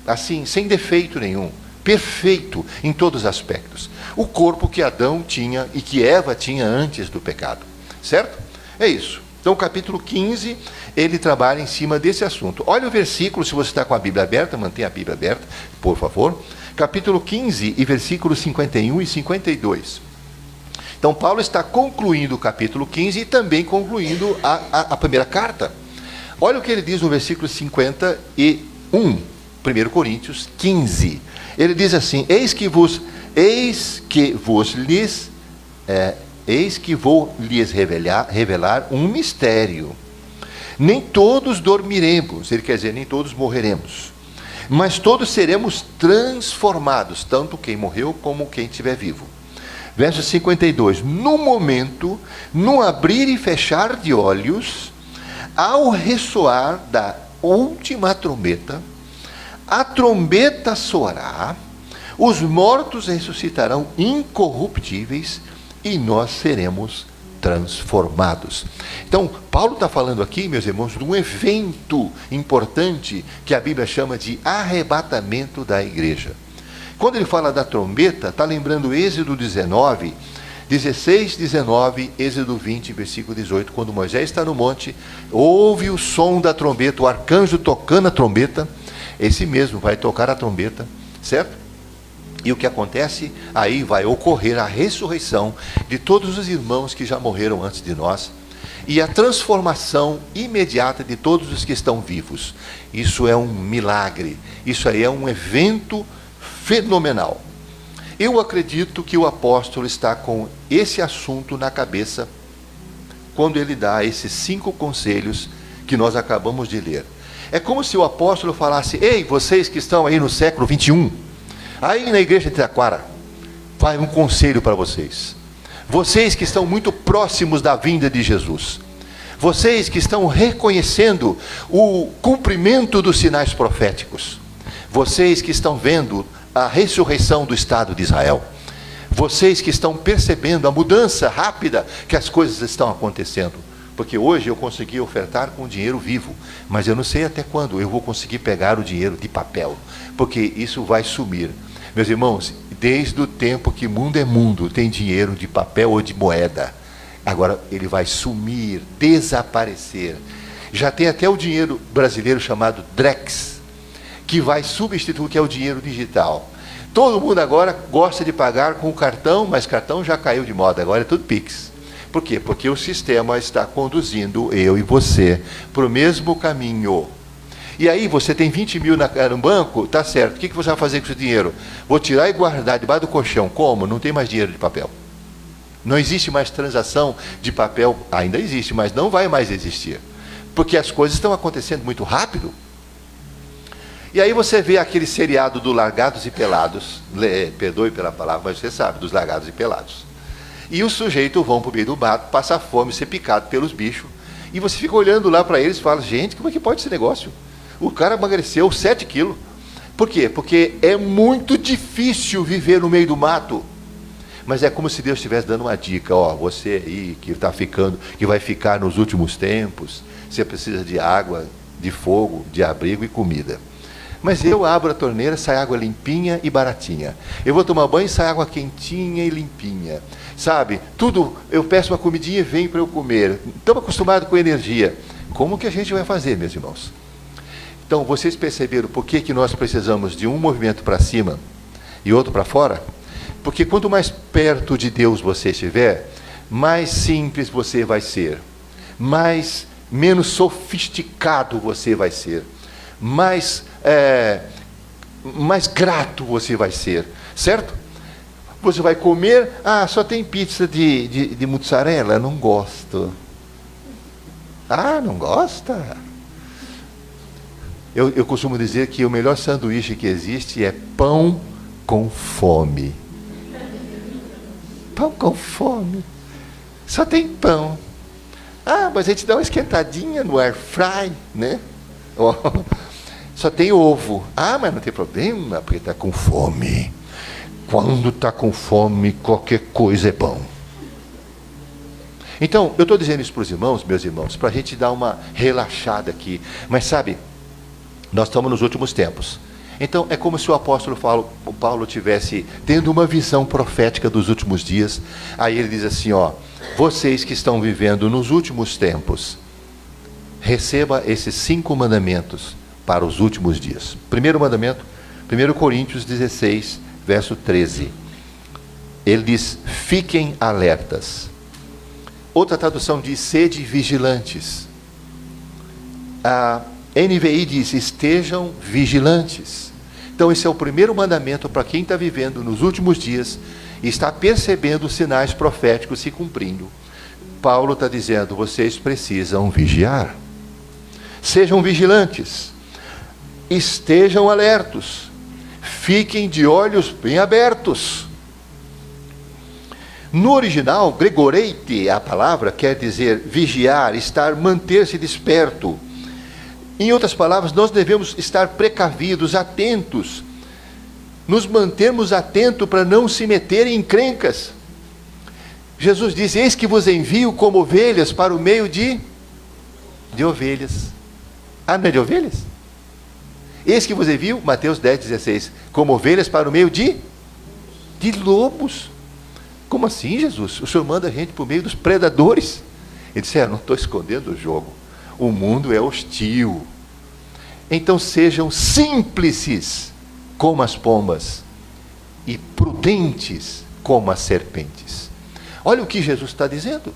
assim, sem defeito nenhum, perfeito em todos os aspectos. O corpo que Adão tinha e que Eva tinha antes do pecado. Certo? É isso. Então, o capítulo 15, ele trabalha em cima desse assunto. Olha o versículo, se você está com a Bíblia aberta, mantenha a Bíblia aberta, por favor. Capítulo 15 e versículos 51 e 52. Então Paulo está concluindo o capítulo 15 e também concluindo a primeira carta. Olha o que ele diz no versículo 51, 1 Coríntios 15. Ele diz assim: eis que vou lhes revelar um mistério. Nem todos dormiremos, ele quer dizer, nem todos morreremos, mas todos seremos transformados, tanto quem morreu como quem estiver vivo. Verso 52, no momento, no abrir e fechar de olhos, ao ressoar da última trombeta, a trombeta soará, os mortos ressuscitarão incorruptíveis e nós seremos transformados. Então, Paulo está falando aqui, meus irmãos, de um evento importante que a Bíblia chama de arrebatamento da igreja. Quando ele fala da trombeta, está lembrando Êxodo 19, 16, 19, Êxodo 20, versículo 18, quando Moisés está no monte, ouve o som da trombeta, o arcanjo tocando a trombeta, esse mesmo vai tocar a trombeta, certo? E o que acontece? Aí vai ocorrer a ressurreição de todos os irmãos que já morreram antes de nós e a transformação imediata de todos os que estão vivos. Isso é um milagre, isso aí é um evento fenomenal. Eu acredito que o apóstolo está com esse assunto na cabeça quando ele dá esses 5 conselhos que nós acabamos de ler. É como se o apóstolo falasse: ei, vocês que estão aí no século 21, aí na igreja de Taquara, vai um conselho para vocês. Vocês que estão muito próximos da vinda de Jesus, vocês que estão reconhecendo o cumprimento dos sinais proféticos, vocês que estão vendo a ressurreição do Estado de Israel, vocês que estão percebendo a mudança rápida que as coisas estão acontecendo, porque hoje eu consegui ofertar com dinheiro vivo, mas eu não sei até quando eu vou conseguir pegar o dinheiro de papel, porque isso vai sumir. Meus irmãos, desde o tempo que mundo é mundo, tem dinheiro de papel ou de moeda. Agora ele vai sumir, desaparecer. Já tem até o dinheiro brasileiro chamado Drex, que vai substituir, que é o dinheiro digital. Todo mundo agora gosta de pagar com cartão, mas cartão já caiu de moda, agora é tudo Pix. Por quê? Porque o sistema está conduzindo eu e você para o mesmo caminho. E aí você tem 20 mil no banco, tá certo, o que você vai fazer com esse dinheiro? Vou tirar e guardar debaixo do colchão. Como? Não tem mais dinheiro de papel. Não existe mais transação de papel, ainda existe, mas não vai mais existir. Porque as coisas estão acontecendo muito rápido. E aí você vê aquele seriado do Largados e Pelados, perdoe pela palavra, mas você sabe, dos Largados e Pelados. E os sujeitos vão para o meio do mato, passar fome, ser picado pelos bichos, e você fica olhando lá para eles e fala: gente, como é que pode esse negócio? O cara emagreceu 7 quilos. Por quê? Porque é muito difícil viver no meio do mato. Mas é como se Deus estivesse dando uma dica: ó, você aí que está ficando, que vai ficar nos últimos tempos, você precisa de água, de fogo, de abrigo e comida. Mas eu abro a torneira, sai água limpinha e baratinha. Eu vou tomar banho e sai água quentinha e limpinha. Sabe? Tudo, eu peço uma comidinha e vem para eu comer. Estamos acostumados com energia. Como que a gente vai fazer, meus irmãos? Então, vocês perceberam por que nós precisamos de um movimento para cima e outro para fora? Porque quanto mais perto de Deus você estiver, mais simples você vai ser. Menos sofisticado você vai ser. Mais grato você vai ser, certo? Você vai comer, só tem pizza de mussarela, não gosto. Não gosta? Eu costumo dizer que o melhor sanduíche que existe é pão com fome. Pão com fome. Só tem pão. Mas a gente dá uma esquentadinha no air fry, né? Só tem ovo. Mas não tem problema, porque está com fome. Quando está com fome, qualquer coisa é bom. Então, eu estou dizendo isso para os irmãos, meus irmãos, para a gente dar uma relaxada aqui. Mas sabe, nós estamos nos últimos tempos. Então, é como se o apóstolo Paulo tivesse tendo uma visão profética dos últimos dias. Aí ele diz assim, vocês que estão vivendo nos últimos tempos, receba esses 5 mandamentos para os últimos dias. Primeiro mandamento, 1 Coríntios 16, verso 13. ele diz: fiquem alertas. Outra tradução diz: sede vigilantes. A NVI diz: estejam vigilantes. Então esse é o primeiro mandamento para quem está vivendo nos últimos dias e está percebendo os sinais proféticos se cumprindo. Paulo está dizendo: vocês precisam vigiar. Sejam vigilantes, estejam alertos, fiquem de olhos bem abertos. No original, gregoreite, a palavra quer dizer vigiar, estar, manter-se desperto. Em outras palavras, nós devemos estar precavidos, atentos, nos mantermos atentos para não se meter em encrencas. Jesus disse: eis que vos envio como ovelhas para o meio de ovelhas. Ah, não é de ovelhas? Eis que vos envio, Mateus 10,16, como ovelhas para o meio de lobos. Como assim, Jesus? O Senhor manda a gente por meio dos predadores? Ele disse: não estou escondendo o jogo. O mundo é hostil. Então sejam simples como as pombas e prudentes como as serpentes. Olha o que Jesus está dizendo.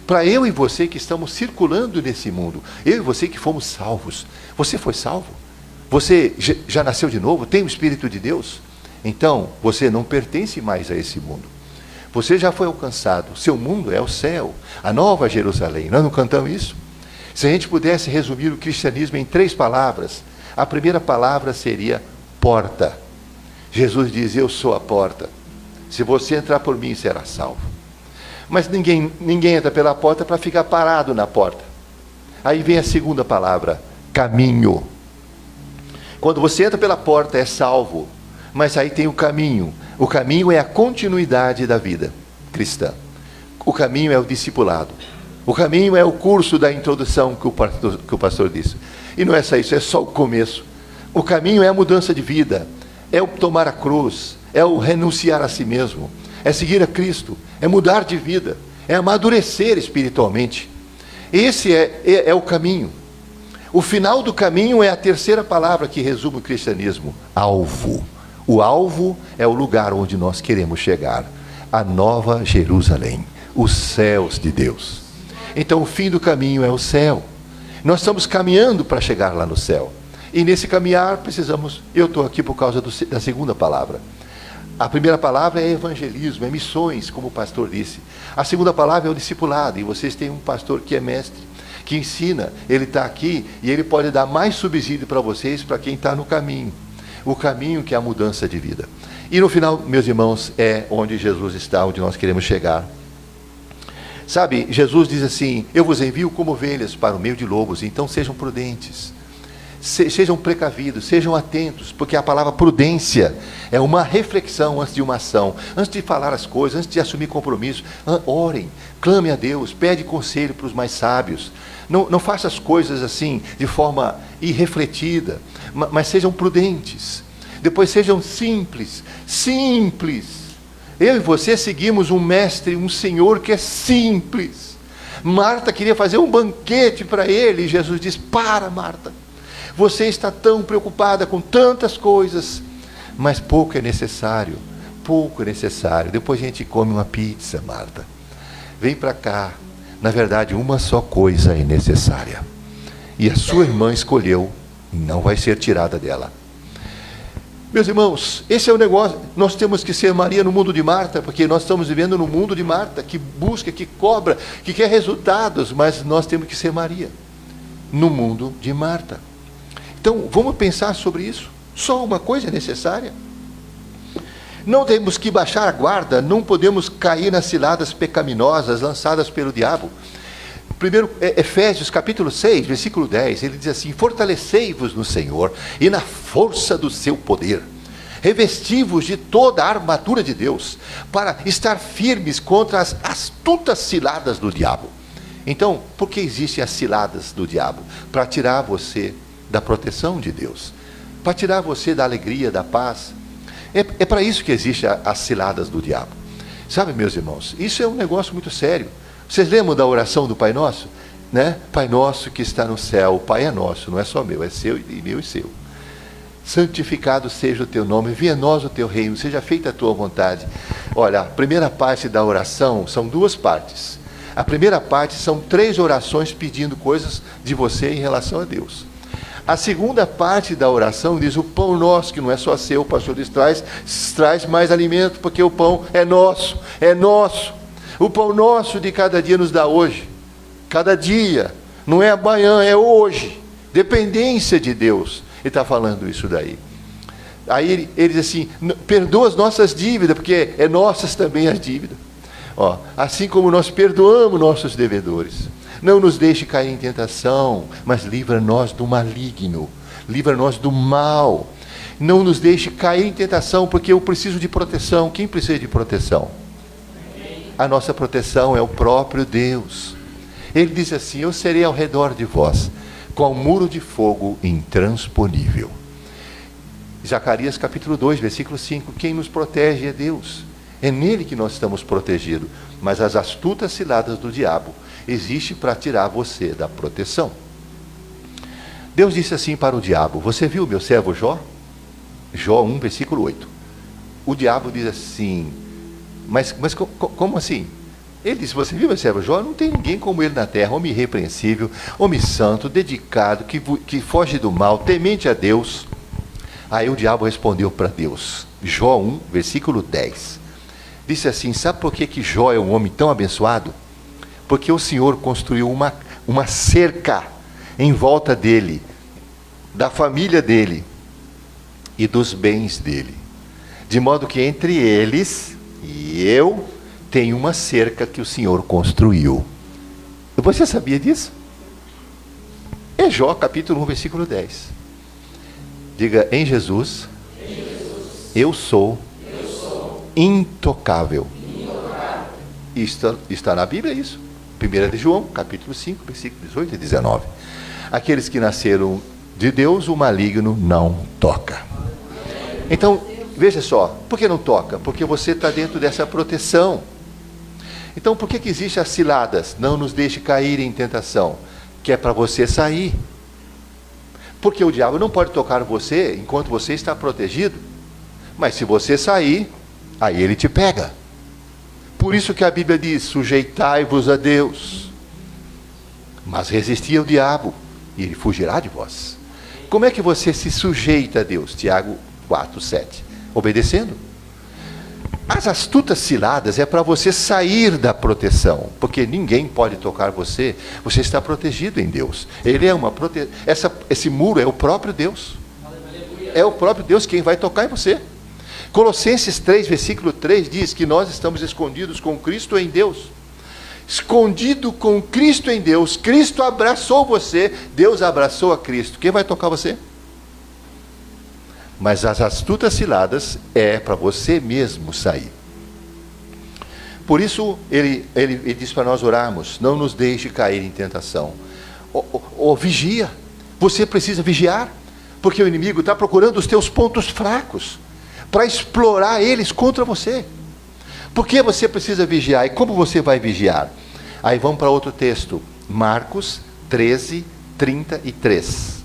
Para eu e você que estamos circulando nesse mundo, eu e você que fomos salvos. Você foi salvo? Você já nasceu de novo? Tem o Espírito de Deus? Então, você não pertence mais a esse mundo. Você já foi alcançado. O seu mundo é o céu, a nova Jerusalém. Nós não cantamos isso? Se a gente pudesse resumir o cristianismo em 3 palavras, a primeira palavra seria porta. Jesus diz: eu sou a porta. Se você entrar por mim, será salvo. Mas ninguém entra pela porta para ficar parado na porta. Aí vem a segunda palavra: caminho. Quando você entra pela porta, é salvo. Mas aí tem o caminho. O caminho é a continuidade da vida cristã. O caminho é o discipulado. O caminho é o curso da introdução que o pastor disse. E não é só isso, é só o começo. O caminho é a mudança de vida, é o tomar a cruz, é o renunciar a si mesmo, é seguir a Cristo, é mudar de vida, é amadurecer espiritualmente. Esse é o caminho. O final do caminho é a terceira palavra que resume o cristianismo: alvo. O alvo é o lugar onde nós queremos chegar, a nova Jerusalém, os céus de Deus. Então o fim do caminho é o céu. Nós estamos caminhando para chegar lá no céu. E nesse caminhar precisamos... Eu estou aqui por causa da segunda palavra. A primeira palavra é evangelismo, é missões, como o pastor disse. A segunda palavra é o discipulado. E vocês têm um pastor que é mestre, que ensina. Ele está aqui e ele pode dar mais subsídio para vocês, para quem está no caminho. O caminho que é a mudança de vida. E no final, meus irmãos, é onde Jesus está, onde nós queremos chegar. Sabe, Jesus diz assim: eu vos envio como ovelhas para o meio de lobos. Então sejam prudentes, sejam precavidos, sejam atentos, porque a palavra prudência é uma reflexão antes de uma ação, antes de falar as coisas, antes de assumir compromisso. Orem, clame a Deus, pede conselho para os mais sábios. Não faça as coisas assim de forma irrefletida, mas sejam prudentes. Depois sejam simples. Eu e você seguimos um mestre, um Senhor que é simples. Marta queria fazer um banquete para ele, e Jesus diz: para, Marta, você está tão preocupada com tantas coisas, mas pouco é necessário. Depois a gente come uma pizza, Marta. Vem para cá. Na verdade, uma só coisa é necessária, e a sua irmã escolheu, não vai ser tirada dela. Meus irmãos, esse é o negócio. Nós temos que ser Maria no mundo de Marta, porque nós estamos vivendo no mundo de Marta, que busca, que cobra, que quer resultados, mas nós temos que ser Maria no mundo de Marta. Então, vamos pensar sobre isso. Só uma coisa é necessária. Não temos que baixar a guarda, não podemos cair nas ciladas pecaminosas lançadas pelo diabo. Primeiro, Efésios capítulo 6, versículo 10, ele diz assim: fortalecei-vos no Senhor e na força do seu poder. Revesti-vos de toda a armadura de Deus, para estar firmes contra as astutas ciladas do diabo. Então, por que existem as ciladas do diabo? Para tirar você da proteção de Deus, para tirar você da alegria, da paz. É para isso que existem as ciladas do diabo. Sabe, meus irmãos, isso é um negócio muito sério. Vocês lembram da oração do Pai Nosso? Né? Pai nosso que está no céu, o Pai é nosso, não é só meu, é seu e meu e seu. santificado seja o teu nome, venha a nós o teu reino, seja feita a tua vontade. Olha, a primeira parte da oração são duas partes. A primeira parte são 3 orações pedindo coisas de você em relação a Deus. A segunda parte da oração diz: o pão nosso, que não é só seu, o pastor traz mais alimento, porque o pão é nosso, é nosso. O pão nosso de cada dia nos dá hoje, cada dia, não é amanhã, é hoje. Dependência de Deus. Ele está falando isso daí. Aí ele diz assim: perdoa as nossas dívidas, porque é nossas também as dívidas. Ó, assim como nós perdoamos nossos devedores. Não nos deixe cair em tentação, mas livra-nos do maligno. Livra-nos do mal. Não nos deixe cair em tentação, porque eu preciso de proteção. Quem precisa de proteção? A nossa proteção é o próprio Deus. Ele diz assim: eu serei ao redor de vós, com um muro de fogo intransponível. Zacarias capítulo 2, versículo 5. Quem nos protege é Deus. É nele que nós estamos protegidos. Mas as astutas ciladas do diabo existem para tirar você da proteção. Deus disse assim para o diabo: você viu meu servo Jó? Jó 1, versículo 8. O diabo diz assim: mas como assim? Ele disse: você viu meu servo Jó? Não tem ninguém como ele na terra, homem irrepreensível, homem santo, dedicado, que foge do mal, temente a Deus. Aí o diabo respondeu para Deus, Jó 1, versículo 10. Disse assim: sabe por que Jó é um homem tão abençoado? Porque o Senhor construiu uma cerca em volta dele, da família dele e dos bens dele. De modo que entre eles e eu tem uma cerca que o Senhor construiu. Você sabia disso? É Jó capítulo 1, versículo 10. Diga: em Jesus, eu sou intocável. Está na Bíblia isso. 1 de João, capítulo 5, versículos 18 e 19. Aqueles que nasceram de Deus, o maligno não toca. Então, veja só, por que não toca? Porque você está dentro dessa proteção. Então, por que existem as ciladas? Não nos deixe cair em tentação, que é para você sair. Porque o diabo não pode tocar você enquanto você está protegido. Mas se você sair, aí ele te pega. Por isso que a Bíblia diz: sujeitai-vos a Deus, mas resisti ao diabo, e ele fugirá de vós. Como é que você se sujeita a Deus? Tiago 4, 7. Obedecendo. As astutas ciladas é para você sair da proteção, porque ninguém pode tocar você. Você está protegido em Deus. Ele é esse muro é o próprio Deus. É o próprio Deus quem vai tocar em você. Colossenses 3, versículo 3 diz que nós estamos escondidos com Cristo em Deus. Escondido com Cristo em Deus. Cristo abraçou você, Deus abraçou a Cristo. Quem vai tocar você? Mas as astutas ciladas é para você mesmo sair. Por isso ele diz para nós orarmos: não nos deixe cair em tentação. Vigia. Você precisa vigiar, porque o inimigo está procurando os teus pontos fracos para explorar eles contra você. Por que você precisa vigiar? E como você vai vigiar? Aí vamos para outro texto, Marcos 13, 33.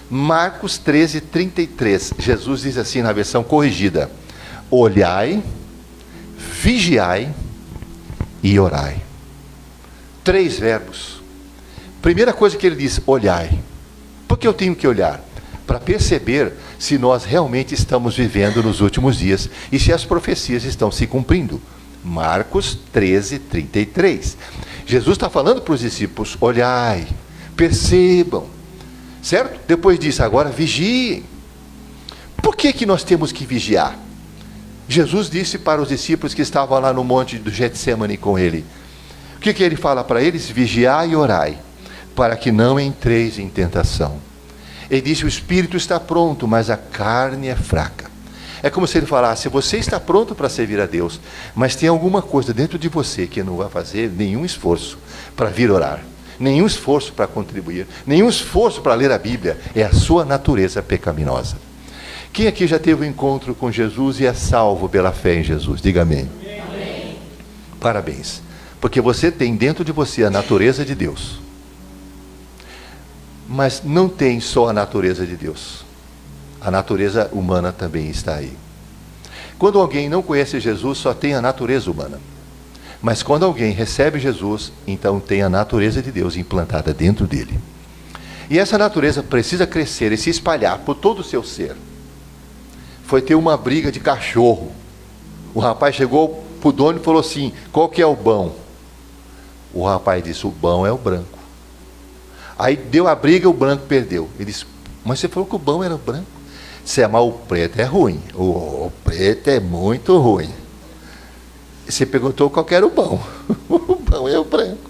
Marcos 13, 33. Jesus diz assim na versão corrigida: olhai, vigiai e orai. 3 verbos. Primeira coisa que ele diz: olhai. Por que eu tenho que olhar? Para perceber se nós realmente estamos vivendo nos últimos dias e se as profecias estão se cumprindo. Marcos 13, 33. Jesus está falando para os discípulos: olhai, percebam, certo? Depois disso, agora vigiem. Por que nós temos que vigiar? Jesus disse para os discípulos que estavam lá no monte do Getsemane com ele. O que ele fala para eles? Vigiai e orai, para que não entreis em tentação. Ele disse: o espírito está pronto, mas a carne é fraca. É como se ele falasse: você está pronto para servir a Deus, mas tem alguma coisa dentro de você que não vai fazer nenhum esforço para vir orar, nenhum esforço para contribuir, nenhum esforço para ler a Bíblia. É a sua natureza pecaminosa. Quem aqui já teve um encontro com Jesus e é salvo pela fé em Jesus? Diga amém. Amém. Parabéns, porque você tem dentro de você a natureza de Deus. Mas não tem só a natureza de Deus. A natureza humana também está aí. Quando alguém não conhece Jesus, só tem a natureza humana. Mas quando alguém recebe Jesus, então tem a natureza de Deus implantada dentro dele. E essa natureza precisa crescer e se espalhar por todo o seu ser. Foi ter uma briga de cachorro. O rapaz chegou para o dono e falou assim: qual que é o bom? O rapaz disse: o bom é o branco. Aí deu a briga e o branco perdeu. Ele disse: mas você falou que o bom era o branco. Você mas o preto é ruim. O preto é muito ruim. Você perguntou qual que era o bom. O bom é o branco.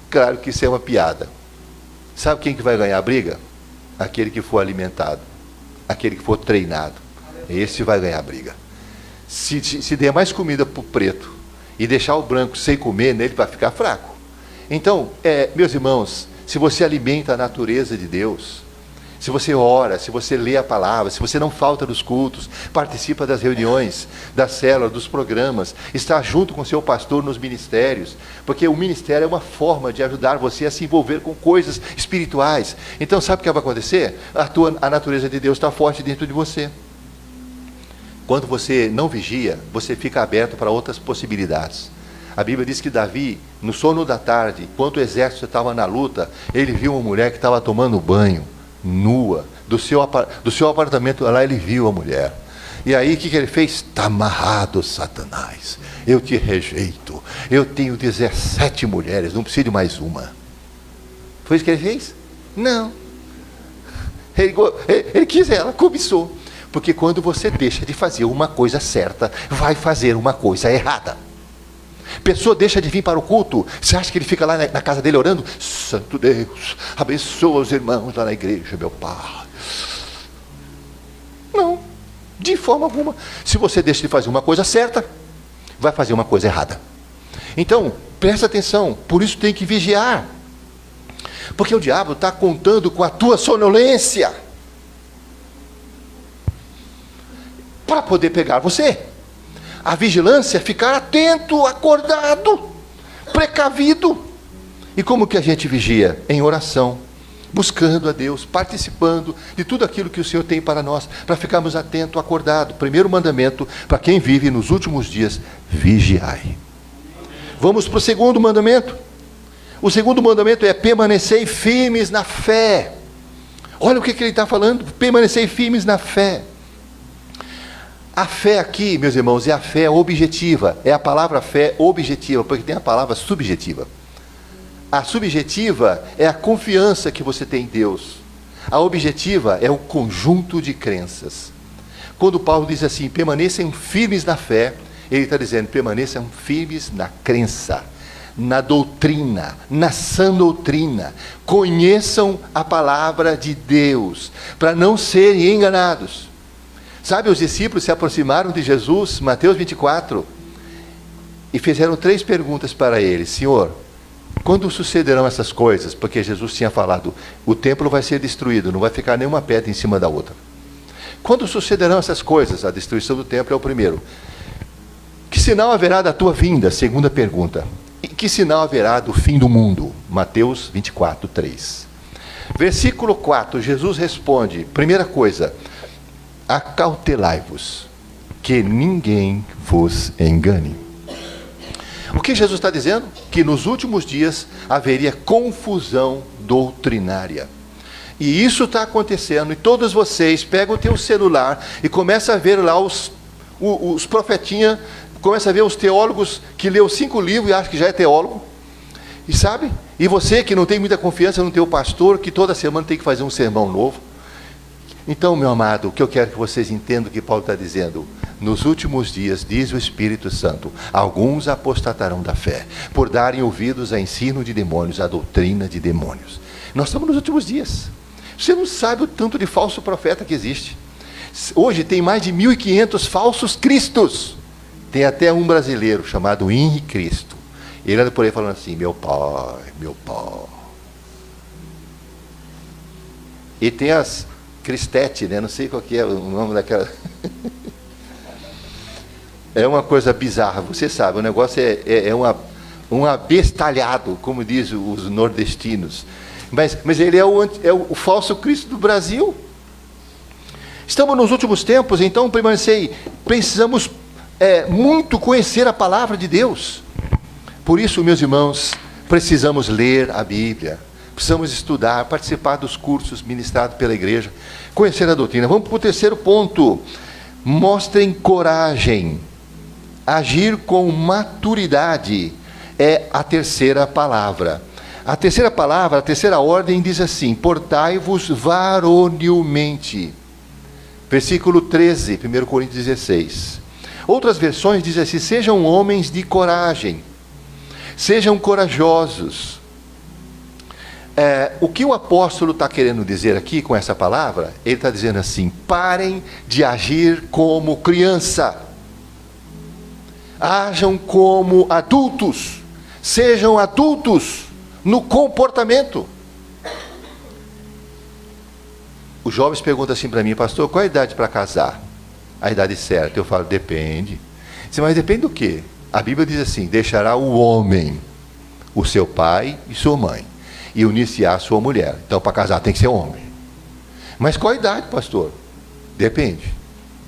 Claro que isso é uma piada. Sabe quem que vai ganhar a briga? Aquele que for alimentado. Aquele que for treinado. Esse vai ganhar a briga. Se der mais comida para o preto e deixar o branco sem comer, ele vai ficar fraco. Então, meus irmãos, se você alimenta a natureza de Deus, se você ora, se você lê a palavra, se você não falta dos cultos, participa das reuniões, da célula, dos programas, está junto com o seu pastor nos ministérios, porque o ministério é uma forma de ajudar você a se envolver com coisas espirituais. Então, sabe o que vai acontecer? A natureza de Deus está forte dentro de você. Quando você não vigia, você fica aberto para outras possibilidades. A Bíblia diz que Davi, no sono da tarde, enquanto o exército estava na luta, ele viu uma mulher que estava tomando banho, nua, do seu apartamento lá ele viu a mulher. E aí o que ele fez? Está amarrado, Satanás, eu te rejeito, eu tenho 17 mulheres, não preciso de mais uma. Foi isso que ele fez? Não. Ele quis ela, cobiçou. Porque quando você deixa de fazer uma coisa certa, vai fazer uma coisa errada. Pessoa deixa de vir para o culto, você acha que ele fica lá na casa dele orando? Santo Deus, abençoa os irmãos lá na igreja, meu Pai. Não, de forma alguma. Se você deixa de fazer uma coisa certa, vai fazer uma coisa errada. Então, presta atenção, por isso tem que vigiar. Porque o diabo está contando com a tua sonolência para poder pegar você. A vigilância é ficar atento, acordado, precavido. E como que a gente vigia? Em oração, buscando a Deus, participando de tudo aquilo que o Senhor tem para nós, para ficarmos atentos, acordados. Primeiro mandamento, para quem vive nos últimos dias: vigiai. Vamos para o segundo mandamento. O segundo mandamento é: permanecei firmes na fé. Olha o que ele está falando: permanecei firmes na fé. A fé aqui, meus irmãos, é a fé objetiva. É a palavra fé objetiva, porque tem a palavra subjetiva. A subjetiva é a confiança que você tem em Deus. A objetiva é o conjunto de crenças. Quando Paulo diz assim: permaneçam firmes na fé, ele está dizendo: permaneçam firmes na crença, na doutrina, na sã doutrina. Conheçam a palavra de Deus, para não serem enganados. Sabe, os discípulos se aproximaram de Jesus, Mateus 24, e fizeram 3 perguntas para ele: Senhor, quando sucederão essas coisas? Porque Jesus tinha falado: o templo vai ser destruído, não vai ficar nenhuma pedra em cima da outra. Quando sucederão essas coisas? A destruição do templo é o primeiro. Que sinal haverá da tua vinda? Segunda pergunta. E que sinal haverá do fim do mundo? Mateus 24, 3. Versículo 4, Jesus responde: primeira coisa, acautelai-vos, que ninguém vos engane. O que Jesus está dizendo? Que nos últimos dias haveria confusão doutrinária. E isso está acontecendo, e todos vocês pegam o teu celular e começam a ver lá os profetinhas, começam a ver os teólogos que leu 5 livros e acha que já é teólogo. E sabe? E você que não tem muita confiança no teu pastor, que toda semana tem que fazer um sermão novo. Então, meu amado, o que eu quero que vocês entendam que Paulo está dizendo: nos últimos dias, diz o Espírito Santo, alguns apostatarão da fé, por darem ouvidos a ensino de demônios, a doutrina de demônios. Nós estamos nos últimos dias. Você não sabe o tanto de falso profeta que existe. Hoje tem mais de 1.500 falsos cristos. Tem até um brasileiro chamado Henrique Cristo. Ele anda por aí falando assim: meu pai, meu pai. E tem as Cristete, né? Não sei qual que é o nome daquela. É uma coisa bizarra, você sabe, o negócio é um abestalhado, como dizem os nordestinos. Mas ele é o falso Cristo do Brasil. Estamos nos últimos tempos, então precisamos muito conhecer a palavra de Deus. Por isso, meus irmãos, precisamos ler a Bíblia, precisamos estudar, participar dos cursos ministrados pela igreja, conhecer a doutrina. Vamos para o terceiro ponto. Mostrem coragem. Agir com maturidade é a terceira palavra. A terceira palavra, a terceira ordem diz assim: portai-vos varonilmente. Versículo 13, 1 Coríntios 16. Outras versões dizem assim: sejam homens de coragem, sejam corajosos. O que o apóstolo está querendo dizer aqui com essa palavra? Ele está dizendo assim: parem de agir como criança, ajam como adultos, sejam adultos no comportamento. Os jovens perguntam assim para mim: pastor, qual a idade para casar? A idade certa. Eu falo: depende. Mas depende do quê? A Bíblia diz assim: deixará o homem o seu pai e sua mãe, e unir-se à sua mulher. Então, para casar tem que ser homem. Mas qual a idade, pastor? Depende.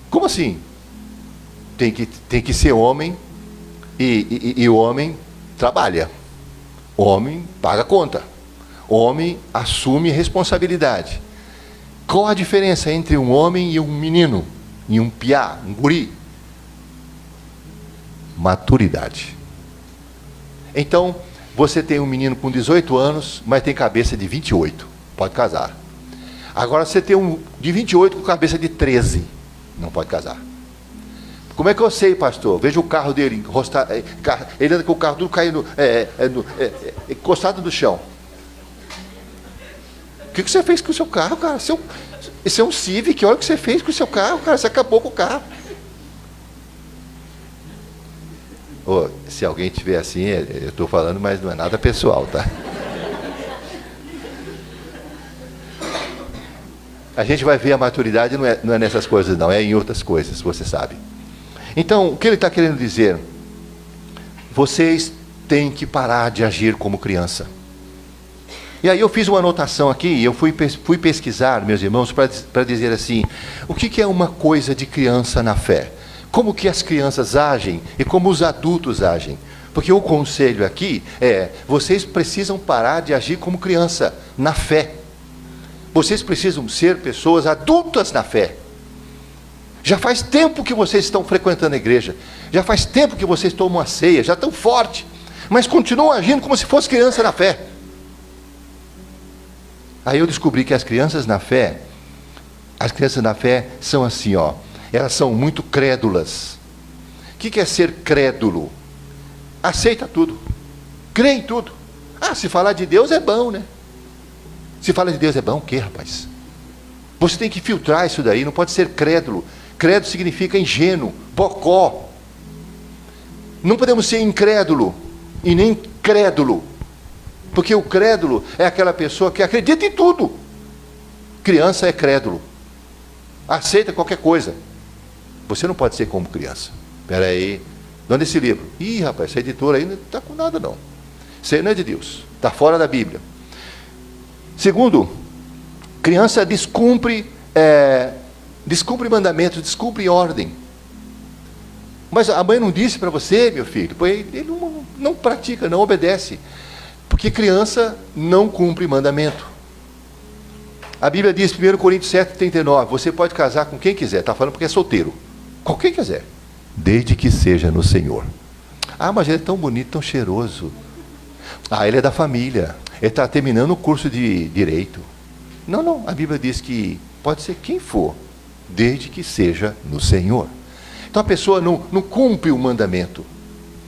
Como assim? Tem que ser homem, e o homem trabalha. O homem paga conta. O homem assume responsabilidade. Qual a diferença entre um homem e um menino? E um piá, um guri? Maturidade. Então, você tem um menino com 18 anos, mas tem cabeça de 28. Pode casar. Agora você tem um de 28 com cabeça de 13. Não pode casar. Como é que eu sei, pastor? Veja o carro dele encostado. Ele anda com o carro tudo caindo, encostado no chão. O que você fez com o seu carro, cara? Esse é um Civic, olha o que você fez com o seu carro, cara. Você acabou com o carro. Se alguém tiver assim, eu estou falando, mas não é nada pessoal, tá? A gente vai ver a maturidade, não é nessas coisas não, é em outras coisas, você sabe. Então, o que ele está querendo dizer? Vocês têm que parar de agir como criança. E aí eu fiz uma anotação aqui, e eu fui pesquisar, meus irmãos, para dizer assim: o que é uma coisa de criança na fé? Como que as crianças agem e como os adultos agem? Porque o conselho aqui vocês precisam parar de agir como criança, na fé. Vocês precisam ser pessoas adultas na fé. Já faz tempo que vocês estão frequentando a igreja, já faz tempo que vocês tomam a ceia, já estão fortes, mas continuam agindo como se fosse criança na fé. Aí eu descobri que as crianças na fé são assim, elas são muito crédulas. O que é ser crédulo? Aceita tudo, crê em tudo. Se falar de Deus é bom, né? Se falar de Deus é bom, o quê, rapaz? Você tem que filtrar isso daí, não pode ser crédulo. Crédulo significa ingênuo, bocó. Não podemos ser incrédulo e nem crédulo. Porque o crédulo é aquela pessoa que acredita em tudo. Criança é crédulo. Aceita qualquer coisa. Você não pode ser como criança. Espera aí. Onde esse livro? Ih, rapaz, essa editora aí não está com nada não. Isso aí não é de Deus. Está fora da Bíblia. Segundo, criança descumpre mandamentos, descumpre ordem. Mas a mãe não disse para você, meu filho, ele não pratica, não obedece. Porque criança não cumpre mandamento. A Bíblia diz, 1 Coríntios 7,39, você pode casar com quem quiser, está falando porque é solteiro. Com quem quiser, desde que seja no Senhor. Mas ele é tão bonito, tão cheiroso. Ele é da família, ele está terminando o curso de Direito. Não, a Bíblia diz que pode ser quem for, desde que seja no Senhor. Então a pessoa não cumpre o mandamento,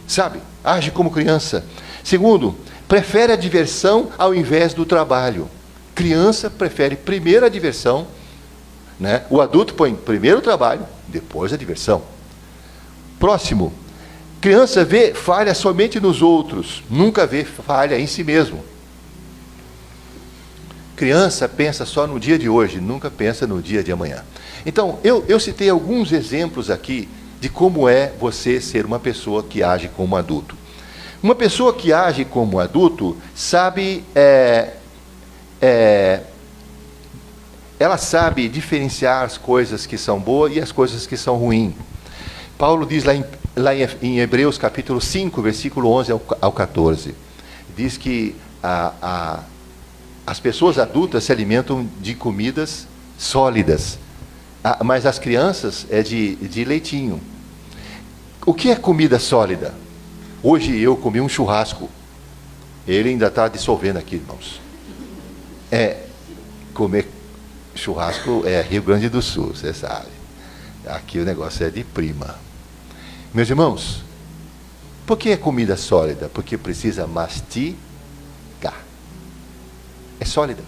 sabe? Age como criança. Segundo, prefere a diversão ao invés do trabalho. Criança prefere primeiro a diversão, né? O adulto põe primeiro o trabalho, depois a diversão. Próximo, criança vê falha somente nos outros, nunca vê falha em si mesmo. Criança pensa só no dia de hoje, nunca pensa no dia de amanhã. Então, eu citei alguns exemplos aqui de como é você ser uma pessoa que age como adulto. Uma pessoa que age como adulto sabe ela sabe diferenciar as coisas que são boas e as coisas que são ruins. Paulo diz lá em Hebreus capítulo 5, versículo 11 ao 14, diz que as pessoas adultas se alimentam de comidas sólidas, mas as crianças é de leitinho. O que é comida sólida? Hoje eu comi um churrasco, ele ainda está dissolvendo aqui, irmãos. Comer churrasco é Rio Grande do Sul, você sabe. Aqui o negócio é de prima. Meus irmãos, por que é comida sólida? Porque precisa mastigar. É sólida.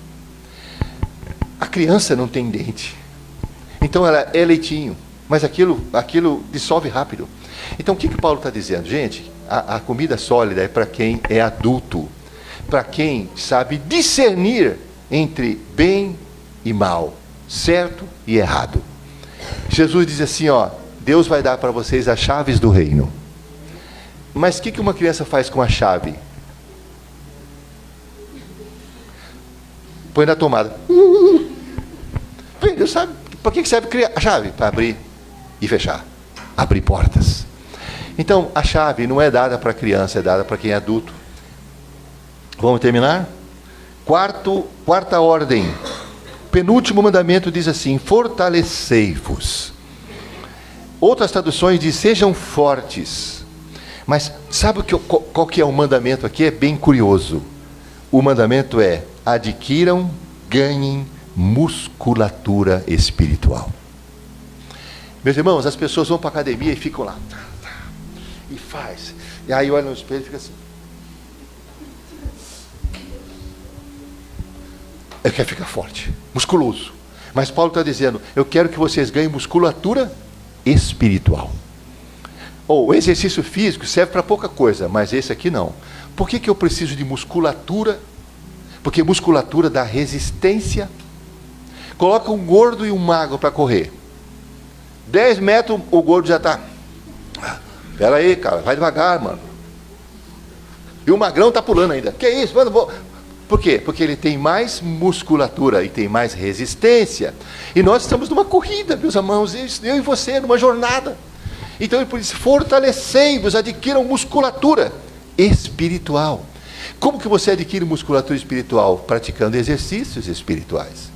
A criança não tem dente. Então ela é leitinho. Mas aquilo dissolve rápido. Então o que Paulo está dizendo? Gente, a comida sólida é para quem é adulto. Para quem sabe discernir entre bem e mal. Certo e errado. Jesus diz assim, Deus vai dar para vocês as chaves do reino. Mas o que uma criança faz com a chave? Põe na tomada. Filho, sabe para que serve a chave? Para abrir e fechar. Abrir portas. Então, a chave não é dada para criança, é dada para quem é adulto. Vamos terminar? Quarta ordem. Penúltimo mandamento diz assim, fortalecei-vos. Outras traduções dizem, sejam fortes. Mas sabe qual que é o mandamento aqui? É bem curioso. O mandamento é, adquiram, ganhem musculatura espiritual. Meus irmãos, as pessoas vão para a academia e ficam lá. E faz. E aí olha no espelho e fica assim. Eu quero ficar forte, musculoso. Mas Paulo está dizendo, eu quero que vocês ganhem musculatura espiritual. O exercício físico serve para pouca coisa, mas esse aqui não. Por que eu preciso de musculatura? Porque musculatura dá resistência. Coloca um gordo e um magro para correr. 10 metros o gordo já está. Espera aí, cara, vai devagar, mano. E o magrão está pulando ainda. Que isso, mano? Por quê? Porque ele tem mais musculatura e tem mais resistência. E nós estamos numa corrida, meus irmãos, eu e você, numa jornada. Então ele diz, fortalecei-vos, adquiram musculatura espiritual. Como que você adquire musculatura espiritual? Praticando exercícios espirituais.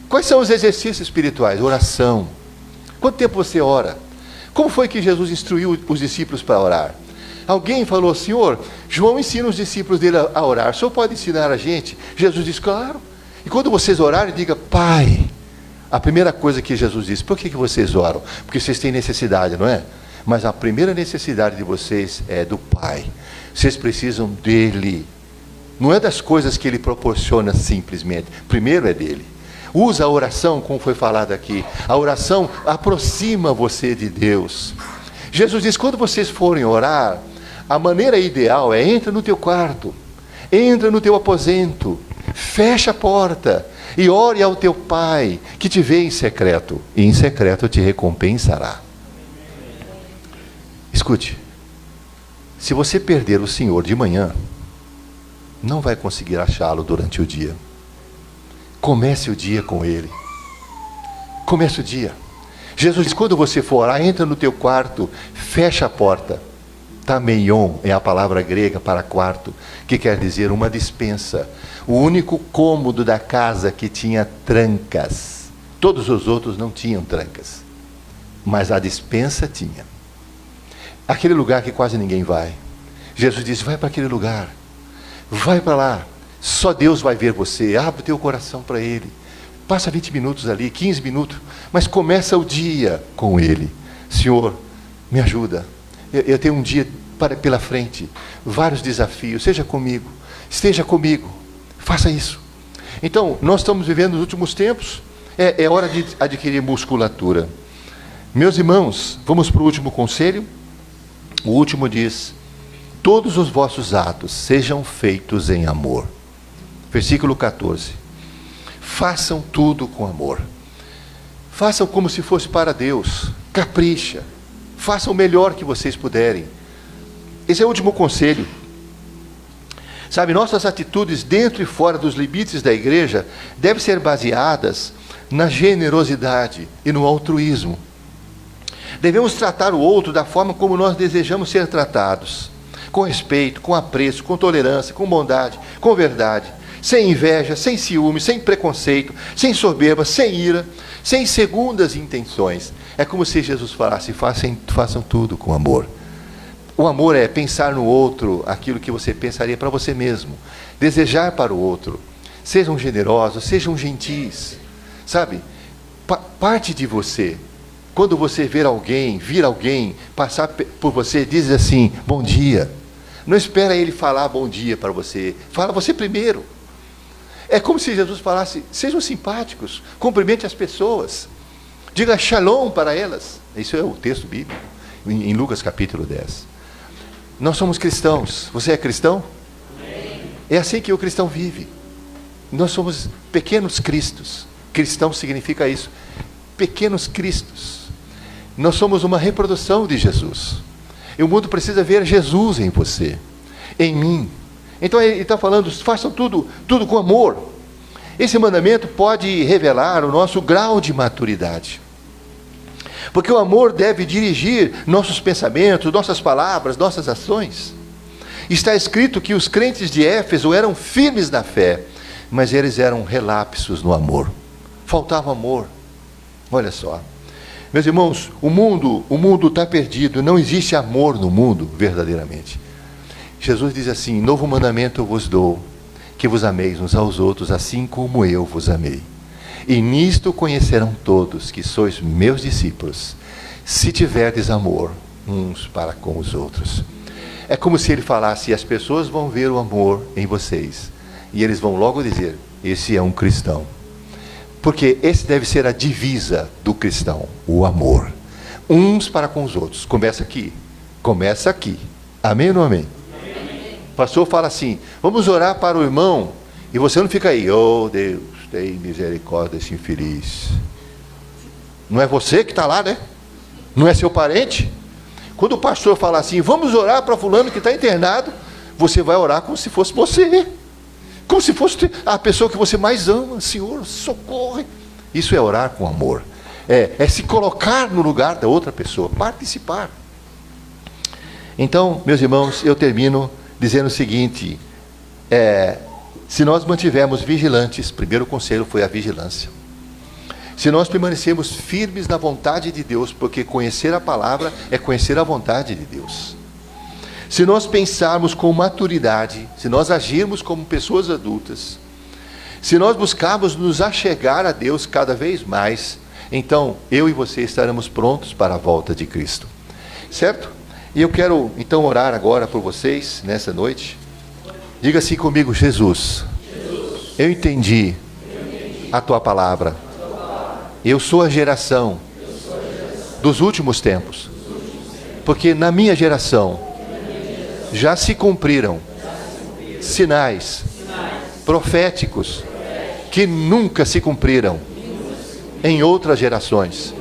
Quais são os exercícios espirituais? Oração. Quanto tempo você ora? Como foi que Jesus instruiu os discípulos para orar? Alguém falou, Senhor, João ensina os discípulos dele a orar. O Senhor pode ensinar a gente? Jesus disse, claro. E quando vocês orarem, diga, Pai. A primeira coisa que Jesus disse, por que vocês oram? Porque vocês têm necessidade, não é? Mas a primeira necessidade de vocês é do Pai. Vocês precisam dele. Não é das coisas que ele proporciona simplesmente. Primeiro é dele. Usa a oração, como foi falado aqui. A oração aproxima você de Deus. Jesus diz, quando vocês forem orar, a maneira ideal é, entra no teu quarto, entra no teu aposento, fecha a porta e ore ao teu Pai, que te vê em secreto, e em secreto te recompensará. Escute, se você perder o Senhor de manhã, não vai conseguir achá-lo durante o dia. Comece o dia com Ele. Comece o dia. Jesus diz, quando você for orar, entra no teu quarto, fecha a porta. Tameion é a palavra grega para quarto, que quer dizer uma despensa. O único cômodo da casa que tinha trancas. Todos os outros não tinham trancas. Mas a despensa tinha. Aquele lugar que quase ninguém vai. Jesus disse, vai para aquele lugar. Vai para lá. Só Deus vai ver você. Abre o teu coração para Ele. Passa 20 minutos ali, 15 minutos. Mas começa o dia com Ele. Senhor, me ajuda. Eu tenho um dia pela frente. Vários desafios. Seja comigo. Esteja comigo. Faça isso. Então, nós estamos vivendo nos últimos tempos. É hora de adquirir musculatura. Meus irmãos, vamos para o último conselho. O último diz, todos os vossos atos sejam feitos em amor. Versículo 14. Façam tudo com amor. Façam como se fosse para Deus. Capricha. Façam o melhor que vocês puderem. Esse é o último conselho. Sabe, nossas atitudes dentro e fora dos limites da igreja devem ser baseadas na generosidade e no altruísmo. Devemos tratar o outro da forma como nós desejamos ser tratados, com respeito, com apreço, com tolerância, com bondade, com verdade, sem inveja, sem ciúme, sem preconceito, sem soberba, sem ira, sem segundas intenções. É como se Jesus falasse: façam tudo com amor. O amor é pensar no outro aquilo que você pensaria para você mesmo, desejar para o outro. Sejam generosos, sejam gentis, sabe? Parte de você. Quando você vir alguém passar por você, diz assim: bom dia. Não espera ele falar bom dia para você, fala você primeiro. É como se Jesus falasse: sejam simpáticos, cumprimente as pessoas, diga shalom para elas. Isso é o texto bíblico, em Lucas capítulo 10. Nós somos cristãos. Você é cristão? É assim que o cristão vive. Nós somos pequenos cristos. Cristão significa isso, pequenos cristos. Nós somos uma reprodução de Jesus. E o mundo precisa ver Jesus em você, em mim. Então ele está falando: façam tudo com amor. Esse mandamento pode revelar o nosso grau de maturidade. Porque o amor deve dirigir nossos pensamentos, nossas palavras, nossas ações. Está escrito que os crentes de Éfeso eram firmes na fé, mas eles eram relapsos no amor. Faltava amor. Olha só. Meus irmãos, o mundo está perdido, não existe amor no mundo, verdadeiramente. Jesus diz assim: novo mandamento eu vos dou, que vos ameis uns aos outros, assim como eu vos amei. E nisto conhecerão todos que sois meus discípulos, se tiverdes amor uns para com os outros. É como se ele falasse: as pessoas vão ver o amor em vocês, e eles vão logo dizer: esse é um cristão. Porque esse deve ser a divisa do cristão, o amor. Uns para com os outros. Começa aqui. Amém ou não amém? Amém. O pastor fala assim: vamos orar para o irmão. E você não fica aí: oh Deus, tem misericórdia desse infeliz. Não é você que está lá, né? Não é seu parente? Quando o pastor fala assim: vamos orar para fulano que está internado, você vai orar como se fosse você. Como se fosse a pessoa que você mais ama. Senhor, socorre. Isso é orar com amor. É se colocar no lugar da outra pessoa, participar. Então, meus irmãos, eu termino dizendo o seguinte: se nós mantivermos vigilantes, primeiro conselho foi a vigilância. Se nós permanecermos firmes na vontade de Deus, porque conhecer a palavra é conhecer a vontade de Deus. Se nós pensarmos com maturidade, se nós agirmos como pessoas adultas, se nós buscarmos nos achegar a Deus cada vez mais, então eu e você estaremos prontos para a volta de Cristo. Certo? E eu quero então orar agora por vocês nessa noite. Diga assim comigo: Jesus, eu entendi a tua palavra. Eu sou a geração dos últimos tempos, porque na minha geração já se cumpriram sinais proféticos que nunca se cumpriram em outras gerações.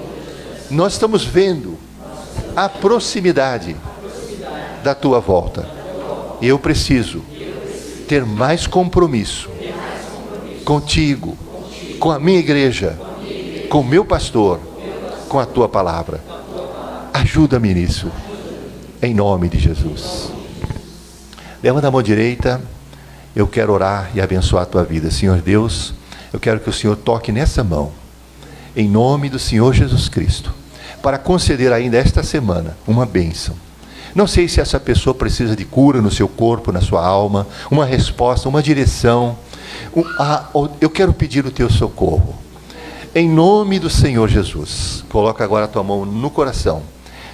Nós estamos vendo a proximidade da tua volta. E eu preciso ter mais compromisso contigo, com a minha igreja, com o meu pastor, com a tua palavra. Ajuda-me nisso, em nome de Jesus. Levanta a mão direita. Eu quero orar e abençoar a tua vida. Senhor Deus, eu quero que o Senhor toque nessa mão, em nome do Senhor Jesus Cristo, para conceder ainda esta semana uma bênção. Não sei se essa pessoa precisa de cura no seu corpo, na sua alma, uma resposta, uma direção. Eu quero pedir o teu socorro. Em nome do Senhor Jesus, coloca agora a tua mão no coração.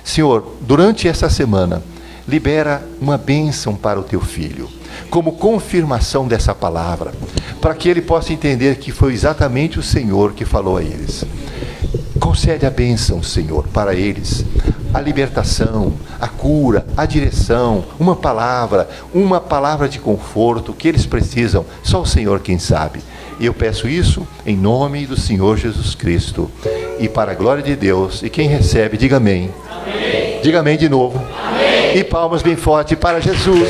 Senhor, durante essa semana, libera uma bênção para o teu filho, como confirmação dessa palavra, para que ele possa entender que foi exatamente o Senhor que falou a eles. Concede a bênção, Senhor, para eles, a libertação, a cura, a direção, uma palavra de conforto que eles precisam, só o Senhor quem sabe. E eu peço isso em nome do Senhor Jesus Cristo, e para a glória de Deus. E quem recebe, diga amém. Amém. Diga amém de novo. Amém. E palmas bem forte para Jesus.